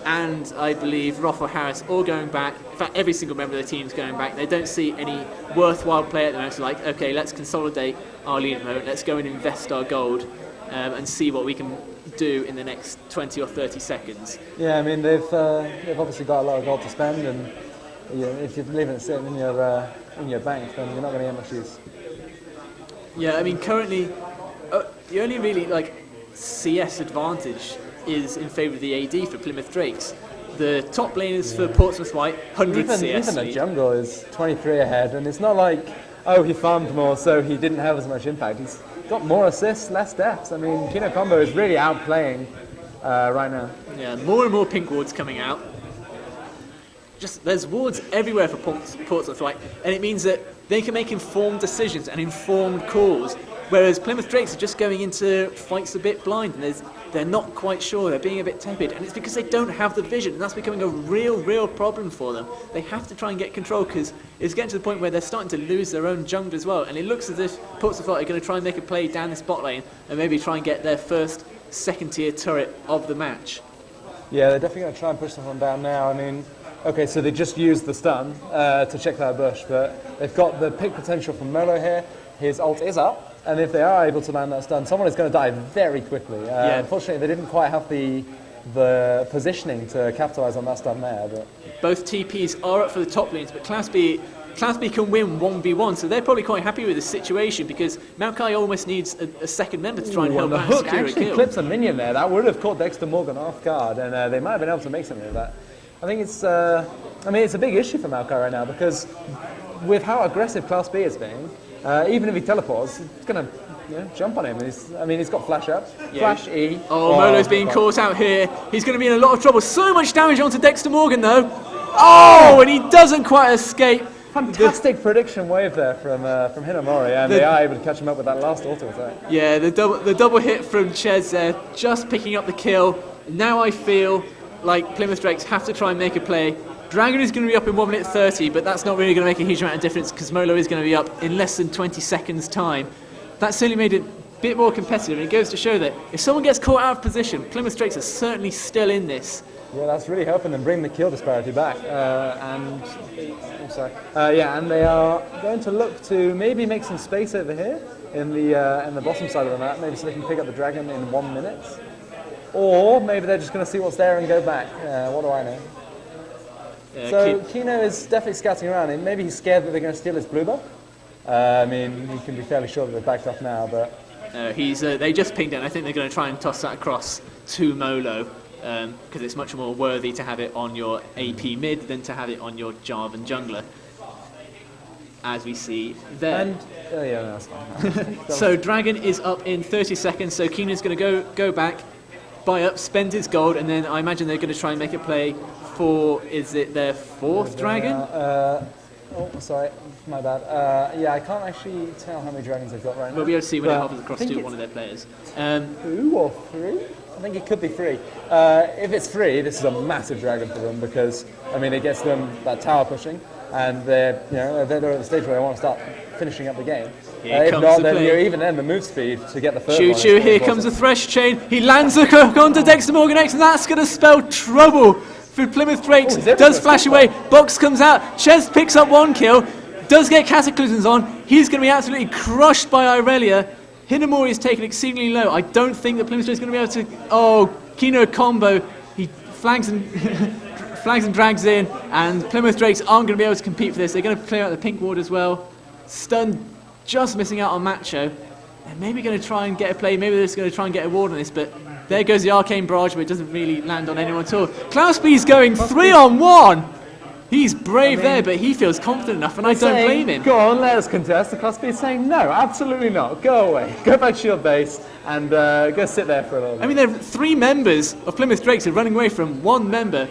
and I believe Roth Harris all going back. In fact, every single member of the team is going back. They don't see any worthwhile play at the moment. So like, okay, let's consolidate our lead at the moment. Let's go and invest our gold and see what we can do in the next 20 or 30 seconds. Yeah, I mean, they've obviously got a lot of gold to spend, and if you're leaving it sitting in your bank, then you're not going to get much use. Yeah, I mean, currently, the only really CS advantage is in favour of the AD for Plymouth Drakes. The top lane is for Portsmouth White, 100 CS Even the lead. jungle is 23 ahead, and it's not like, oh, he farmed more, so he didn't have as much impact. He's got more assists, less deaths. I mean, Kino Combo is really outplaying right now. Yeah, more and more pink wards coming out. There's wards everywhere for Portsmouth White, and it means that they can make informed decisions and informed calls, whereas Plymouth Drakes are just going into fights a bit blind, and they're not quite sure, they're being a bit tepid, and it's because they don't have the vision, and that's becoming a real problem for them. They have to try and get control, because it's getting to the point where they're starting to lose their own jungle as well, and it looks as if Portsmouth White are going to try and make a play down this bot lane, and maybe try and get their first second-tier turret of the match. Yeah, they're definitely going to try and push someone down now. I mean, okay, so they just used the stun to check that bush, but they've got the pick potential from Molo here. His ult is up, and if they are able to land that stun, someone is going to die very quickly. Unfortunately, they didn't quite have the positioning to capitalise on that stun there. But both TPs are up for the top lanes, but Class B can win 1v1, so they're probably quite happy with the situation, because Maokai almost needs a second member to try and help the out hook secure a actually kill. clips a minion there. That would have caught Dexter Morgan off guard, and they might have been able to make something of that. I think it's a big issue for Maokai right now, because with how aggressive Class B is being, even if he teleports, it's going to jump on him. He's got flash up, flash E. Molo's being caught out here. He's going to be in a lot of trouble. So much damage onto Dexter Morgan, though. Oh, and he doesn't quite escape. Fantastic prediction wave there from Hinamori, and they are able to catch him up with that last auto attack. Yeah, the double hit from Ches there, just picking up the kill. Now I feel like Plymouth Drakes have to try and make a play. Dragon is going to be up in 1 minute 30, but that's not really going to make a huge amount of difference because Molo is going to be up in less than 20 seconds time. That certainly made it a bit more competitive, and it goes to show that if someone gets caught out of position, Plymouth Drakes are certainly still in this. Yeah, that's really helping them bring the kill disparity back. And they are going to look to maybe make some space over here in the bottom side of the map, maybe so they can pick up the dragon in 1 minute. Or maybe they're just going to see what's there and go back. What do I know? So Kino is definitely scouting around, and maybe he's scared that they're going to steal his blue buff. I mean, he can be fairly sure that they've backed off now, but... they just pinged it, and I think they're going to try and toss that across to Molo. Because it's much more worthy to have it on your AP mid than to have it on your Jarvan jungler, as we see there. And that's fine. So Dragon is up in 30 seconds, so Keenan's going to go back, buy up, spend his gold, and then I imagine they're going to try and make a play for, is it their fourth dragon? Sorry, my bad. I can't actually tell how many dragons they've got right now. We'll be able to see when it hovers across to one of their players. 2 or 3? I think it could be 3. If it's 3, this is a massive dragon for them because, I mean, it gets them that tower pushing, and they're at the stage where they want to start finishing up the game. If not, then even then, the move speed to get the first one. Choo, here comes the Thresh Chain. He lands a hook onto Dexter Morgan X, and that's going to spell trouble for Plymouth Drakes. Does flash away. Box comes out. Ches picks up 1 kill. Does get Cataclysms on. He's going to be absolutely crushed by Irelia. Hinamori is taken exceedingly low. I don't think that Plymouth Drakes is going to be able to... Oh, Kino combo. He flags and flags and drags in, and Plymouth Drakes aren't going to be able to compete for this. They're going to clear out the pink ward as well. Stun just missing out on Macho. They're maybe going to try and get a play. Maybe they're just going to try and get a ward on this, but there goes the Arcane Barrage, but it doesn't really land on anyone at all. Klausby's going 3-on-1. He's brave there, but he feels confident enough, and I don't blame him. Go on, let us contest. The Klausby is saying, no, absolutely not. Go away. Go back to your base and go sit there for a little bit. I mean, there are 3 members of Plymouth Drakes are running away from 1 member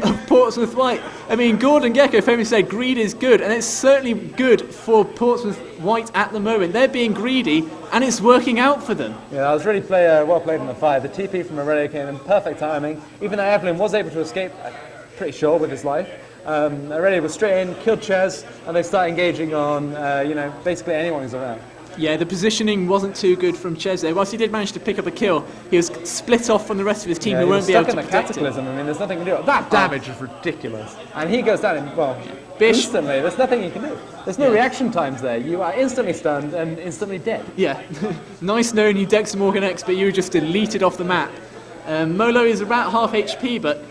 of Portsmouth White. I mean, Gordon Gecko famously said greed is good, and it's certainly good for Portsmouth White at the moment. They're being greedy, and it's working out for them. Yeah, that was really well played in the fight. The TP from Aurelia came in perfect timing. Even though Evelyn was able to escape, I'm pretty sure, with his life. Aurelia was straight in, killed Ches, and they start engaging on, basically anyone who's around. Yeah, the positioning wasn't too good from Ches there. Whilst he did manage to pick up a kill, he was split off from the rest of his team who won't be able to protect him. Cataclysm. I mean, there's nothing to do. That damage is ridiculous. And he goes down instantly. There's nothing you can do. There's no reaction times there. You are instantly stunned and instantly dead. Yeah. Nice knowing you, Dexter Morgan X, but you were just deleted off the map. Molo is about half HP, but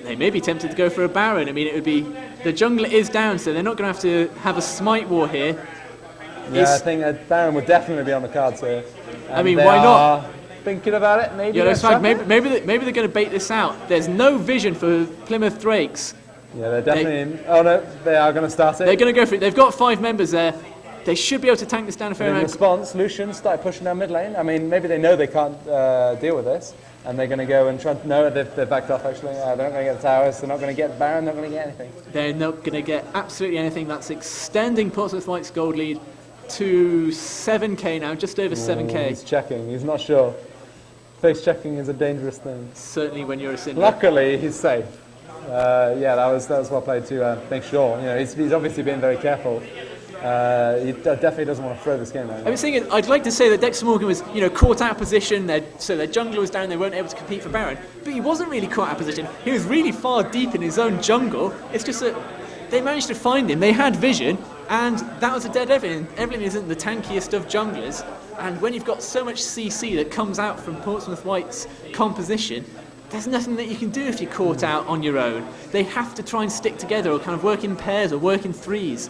they may be tempted to go for a Baron. I mean, it would be... The jungler is down, so they're not going to have a smite war here. Yeah, I think a Baron would definitely be on the cards here. And I mean, why not? Thinking about it, maybe. Yeah, maybe they're going to bait this out. There's no vision for Plymouth Drakes. Yeah, they're definitely Oh no, they are going to start it. They're going to go for it. They've got 5 members there. They should be able to tank this down a fair amount. In response, Lucian started pushing down mid lane. I mean, maybe they know they can't deal with this, and they're going to go and try. No, they've backed off actually. They're not going to get the towers. They're not going to get Baron. They're not going to get anything. They're not going to get absolutely anything. That's extending Portsmouth White's gold lead to 7k now, just over 7k. He's checking. He's not sure. Face checking is a dangerous thing. Certainly when you're a Cinder. Luckily, he's safe. That was well played to make sure. He's obviously been very careful. He definitely doesn't want to throw this game out. I was thinking, I'd like to say that Dexter Morgan was, caught out of position. So their jungler was down. They weren't able to compete for Baron, but he wasn't really caught out of position. He was really far deep in his own jungle. It's just that they managed to find him. They had vision, and that was a dead Evelyn. Evelyn isn't the tankiest of junglers, and when you've got so much CC that comes out from Portsmouth White's composition, there's nothing that you can do if you're caught out on your own. They have to try and stick together or kind of work in pairs or work in threes,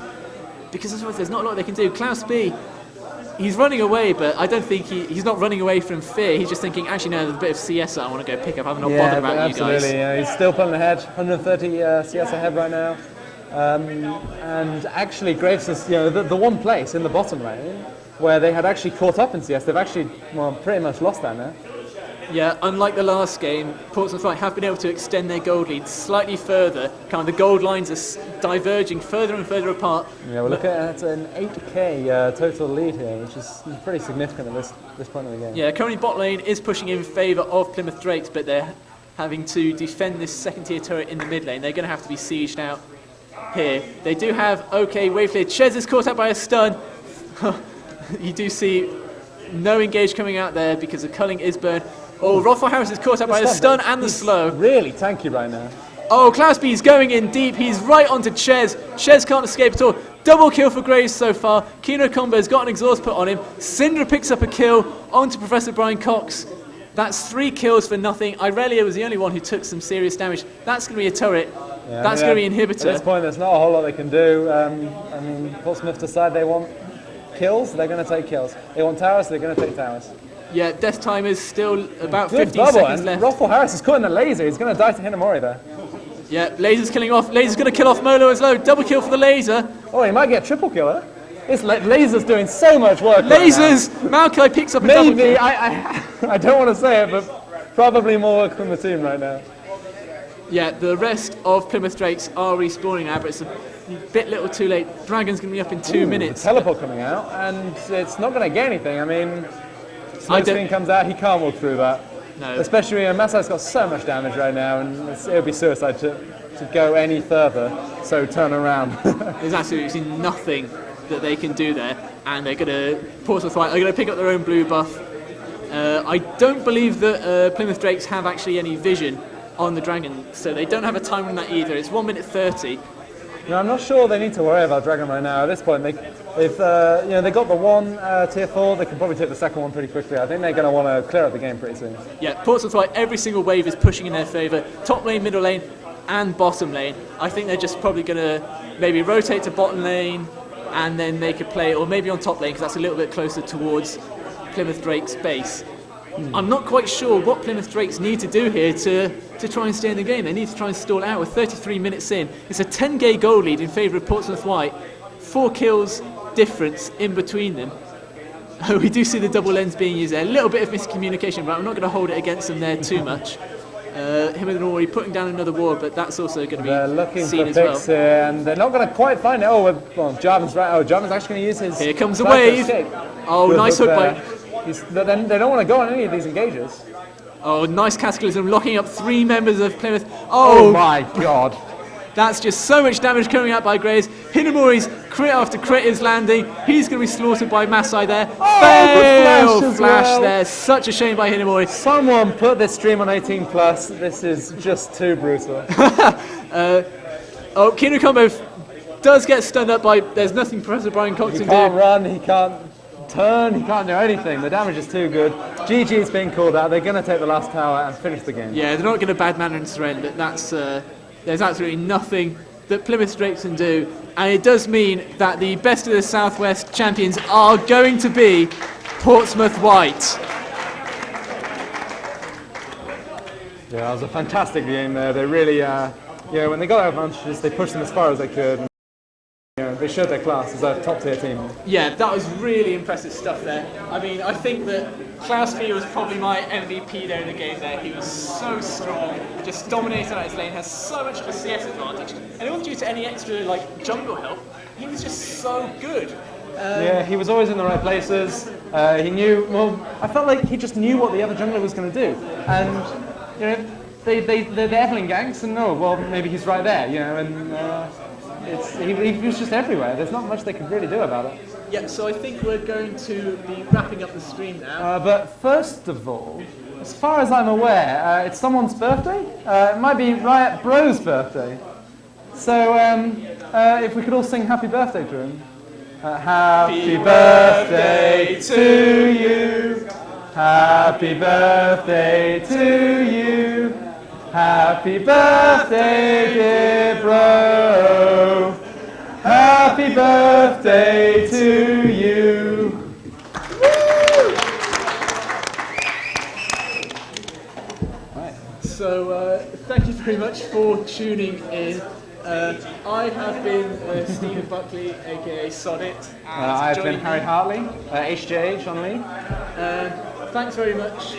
because otherwise there's not a lot they can do. Klaus B, he's running away, but I don't think he's not running away from fear. He's just thinking, actually, no, there's a bit of CS that I want to go pick up. I'm not bothered about you guys. Absolutely, yeah. He's still pulling ahead, 130 CS ahead right now. And actually, Graves is, the one place in the bottom lane where they had actually caught up in CS. They've actually, pretty much lost that now. Yeah, unlike the last game, Portsmouth White have been able to extend their gold lead slightly further. Kind of the gold lines are diverging further and further apart. Yeah, we're looking at an 8k total lead here, which is pretty significant at this point of the game. Yeah, currently bot lane is pushing in favour of Plymouth Drakes, but they're having to defend this second tier turret in the mid lane. They're going to have to be sieged out here. They do have okay wave clear. Chez is caught out by a stun. You do see no engage coming out there because the culling is burned. Oh, Rothwell Harris is caught out by the stun and the slow. Really tanky right now. Oh, Klausby is going in deep. He's right onto Chez. Chez can't escape at all. Double kill for Graves so far. Kino Combo's got an exhaust put on him. Syndra picks up a kill onto Professor Brian Cox. That's 3 kills for nothing. Irelia was the only one who took some serious damage. That's going to be a turret. Yeah, That's going to be inhibitor. At this point, there's not a whole lot they can do. I mean, Portsmouth decide they want kills, they're going to take kills. They want towers, they're going to take towers. Yeah, death time is still about Good 15 bubble, seconds and left. Rothwell Harris is caught in the laser. He's going to die to Hinamori there. Yeah, Laser's killing off. Laser's going to kill off Molo as low. Double kill for the Laser. Oh, he might get triple killer. This Laser's doing so much work. Lasers! Maokai picks up a double Maybe, kill. I don't want to say it, but probably more work from the team right now. Yeah, the rest of Plymouth Drakes are respawning now, but it's a bit little too late. Dragon's going to be up in 2 minutes. Teleport coming out, and it's not going to get anything. I mean, Smoke Screen comes out, he can't walk through that. No. Especially when Masai's got so much damage right now, and it would be suicide to go any further, so turn around. There's absolutely nothing that they can do there, and they're going to Portsmouth White. They're going to pick up their own blue buff. I don't believe that Plymouth Drakes have actually any vision on the Dragon, so they don't have a time on that either. It's 1 minute 30. No, I'm not sure they need to worry about Dragon right now. At this point, they've they got the one tier 4. They can probably take the second one pretty quickly. I think they're going to want to clear up the game pretty soon. Yeah, Portsmouth White, every single wave is pushing in their favour. Top lane, middle lane, and bottom lane. I think they're just probably going to maybe rotate to bottom lane, and then they could play, or maybe on top lane, because that's a little bit closer towards Plymouth Drake's base. I'm not quite sure what Plymouth Drakes need to do here to try and stay in the game. They need to try and stall out. With 33 minutes in, it's a 10-gay goal lead in favour of Portsmouth White. 4 kills difference in between them. We do see the double lens being used there. A little bit of miscommunication, but I'm not going to hold it against them there too much. Himadori putting down another ward, but that's also going to be They're looking seen for as well. picks here, and they're not going to quite find it. Oh, Jarvan's right. Oh, Jarvan's actually going to use his... Here comes the flag to wave. escape. Oh, Good nice hook there. by... They don't want to go on any of these engages. Oh, nice Cataclysm locking up 3 members of Plymouth. Oh my god. That's just so much damage coming out by Graves. Hinamori's crit after crit is landing. He's going to be slaughtered by Masai there. Oh, the Flash well. there. Such a shame by Hinamori. Someone put this stream on 18 plus. This is just too brutal. Oh, Kino Combo does get stunned up by... There's nothing Professor Brian Cox He can can't do. run, he can't turn, he can't do anything. The damage is too good. GG's being called out. They're going to take the last tower and finish the game. Yeah, they're not going to bad manner and surrender. That's there's absolutely nothing that Plymouth Drakes can do, and it does mean that the best of the Southwest champions are going to be Portsmouth White. Yeah, that was a fantastic game there. They really, when they got their advantages, they pushed them as far as they could. And, they showed their class as a top tier team. Yeah, that was really impressive stuff there. I mean, I think that Klaus Fee was probably my MVP there in the game there. He was so strong, just dominated out his lane, has so much of a CS advantage. And it wasn't due to any extra jungle help. He was just so good. Yeah, he was always in the right places. He knew, I felt like he just knew what the other jungler was going to do. And, they're Evelyn ganks, and maybe he's right there, and he was just everywhere. There's not much they could really do about it. Yeah, so I think we're going to be wrapping up the stream now. But first of all, as far as I'm aware, it's someone's birthday. It might be Riot Bro's birthday. So if we could all sing happy birthday to him. Happy birthday to you. Happy birthday to you. Happy birthday, dear bro. Happy birthday to you. So thank you very much for tuning in. I have been Stephen Buckley, aka Sonnet. I've been Harry Hartley, HJH on Lee. Thanks very much.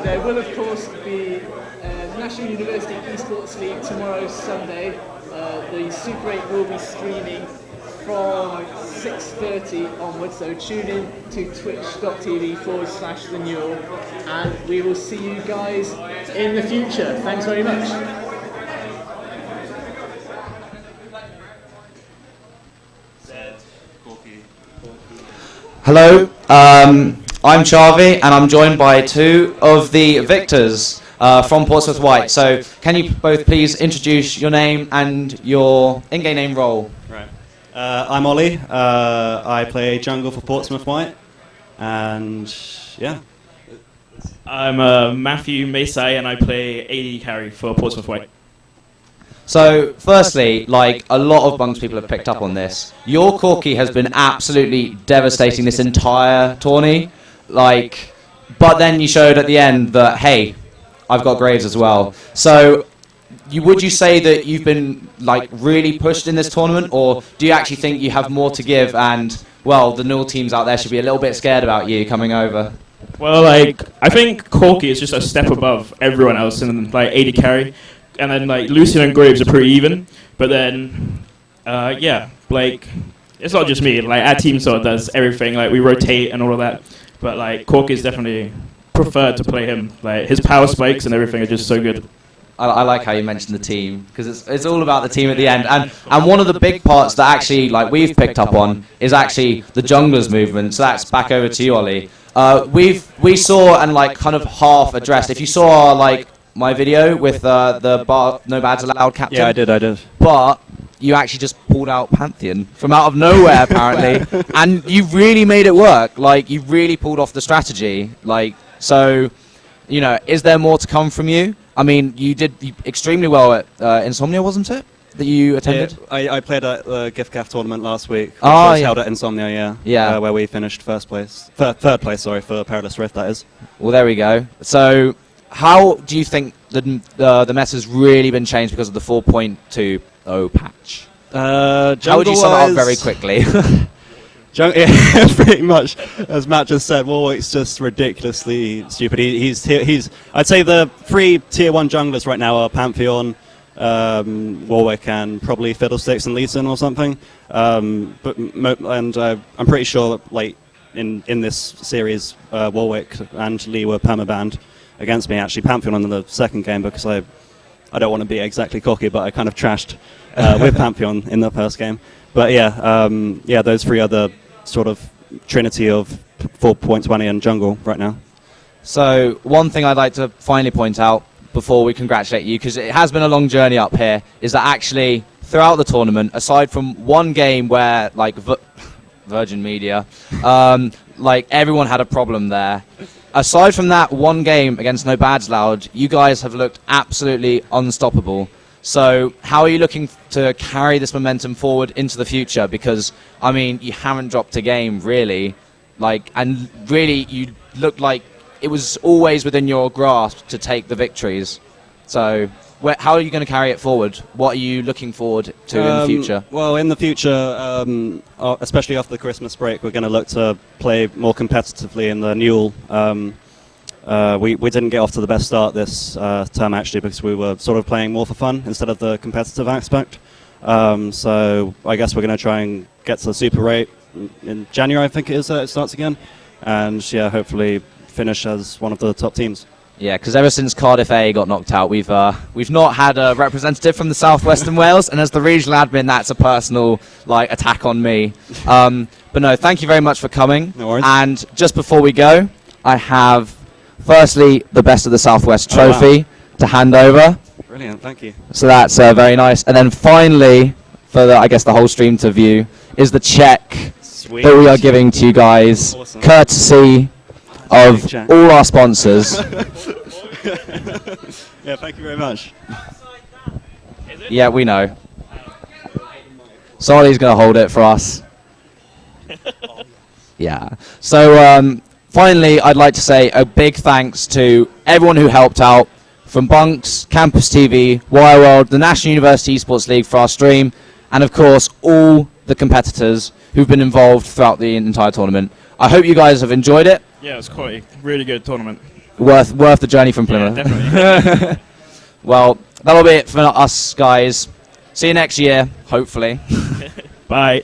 There will, of course, be National University Esports League tomorrow, Sunday. The Super 8 will be streaming from 6:30 onwards, so tune in to twitch.tv/The Newell, and we will see you guys in the future. Thanks very much. Hello, I'm Charvy, and I'm joined by two of the victors from Portsmouth White. So, can you both please introduce your name and your in-game name role? Right. I'm Ollie. I play jungle for Portsmouth White, and yeah. I'm Matthew Masai, and I play AD carry for Portsmouth White. So, firstly, like a lot of Bunks people have picked up on this, your Corki has been absolutely devastating this entire tourney. Like, but then you showed at the end that, hey, I've got Graves as well. So, would you say that you've been like really pushed in this tournament, or do you actually think you have more to give? And well, the Newell teams out there should be a little bit scared about you coming over. Well, like I think Corki is just a step above everyone else in like AD carry, and then like Lucian and Graves are pretty even. But then, yeah, like it's not just me. Like our team sort of does everything. Like we rotate and all of that. But like Corki is definitely preferred to play him. Like his power spikes and everything are just so good. I like how you mentioned the team, because it's all about the team at the end. And one of the big parts that actually like we've picked up on is actually the junglers movement. So that's back over to you, Ollie. We saw and like kind of half addressed. If you saw like my video with the bar, No Bads Allowed captain. Yeah, I did. But you actually just pulled out Pantheon from out of nowhere, apparently, and you really made it work. Like, you really pulled off the strategy. Like, so, you know, is there more to come from you? I mean, you did extremely well at Insomnia, wasn't it, that you attended? Yeah, I played at the GIFCAF tournament last week, which Oh, was yeah. held at Insomnia, Yeah. where we finished third place, for Perilous Rift, that is. Well, there we go. So, how do you think the meta's really been changed because of the 4.20 patch? How would you sum it up very quickly? Yeah, pretty much, as Matt just said, Warwick's just ridiculously stupid. He's I'd say the three tier 1 junglers right now are Pantheon, Warwick, and probably Fiddlesticks and Leeson or something. I'm pretty sure that, like, in this series, Warwick and Lee were permabanned against me. Actually, Pantheon in the second game, because I don't want to be exactly cocky, but I kind of trashed with Pantheon in the first game. But yeah, those three are the sort of trinity of 4.20 and jungle right now. So, one thing I'd like to finally point out before we congratulate you, because it has been a long journey up here, is that actually throughout the tournament, aside from one game where like Virgin Media, like everyone had a problem there. Aside from that one game against No Bads Loud, you guys have looked absolutely unstoppable. So how are you looking to carry this momentum forward into the future? Because, I mean, you haven't dropped a game, really. Like, and really, you looked like it was always within your grasp to take the victories. So how are you going to carry it forward? What are you looking forward to in the future? Well, in the future, especially after the Christmas break, we're going to look to play more competitively in the Newell. We didn't get off to the best start this term, actually, because we were sort of playing more for fun instead of the competitive aspect. So I guess we're going to try and get to the Super 8 in January, I think it is, it starts again. And yeah, hopefully finish as one of the top teams. Yeah, because ever since Cardiff A got knocked out, we've not had a representative from the southwestern Wales, and as the regional admin, that's a personal like attack on me. But no, thank you very much for coming. No worries. And just before we go, I have firstly the Best of the Southwest trophy to hand over. Brilliant, thank you. So that's very nice. And then finally, for I guess the whole stream to view, is the check Sweet. that we are giving to you guys, Awesome. courtesy of all our sponsors. Yeah, thank you very much. Yeah, we know. Solly's going to hold it for us. Yeah. So, finally, I'd like to say a big thanks to everyone who helped out, from Bunks, Campus TV, Wire World, the National University Esports League for our stream, and of course, all the competitors who've been involved throughout the entire tournament. I hope you guys have enjoyed it. Yeah, it was quite a really good tournament. worth the journey from Yeah, Plymouth. definitely. Well, that'll be it for us, guys. See you next year, hopefully. Bye.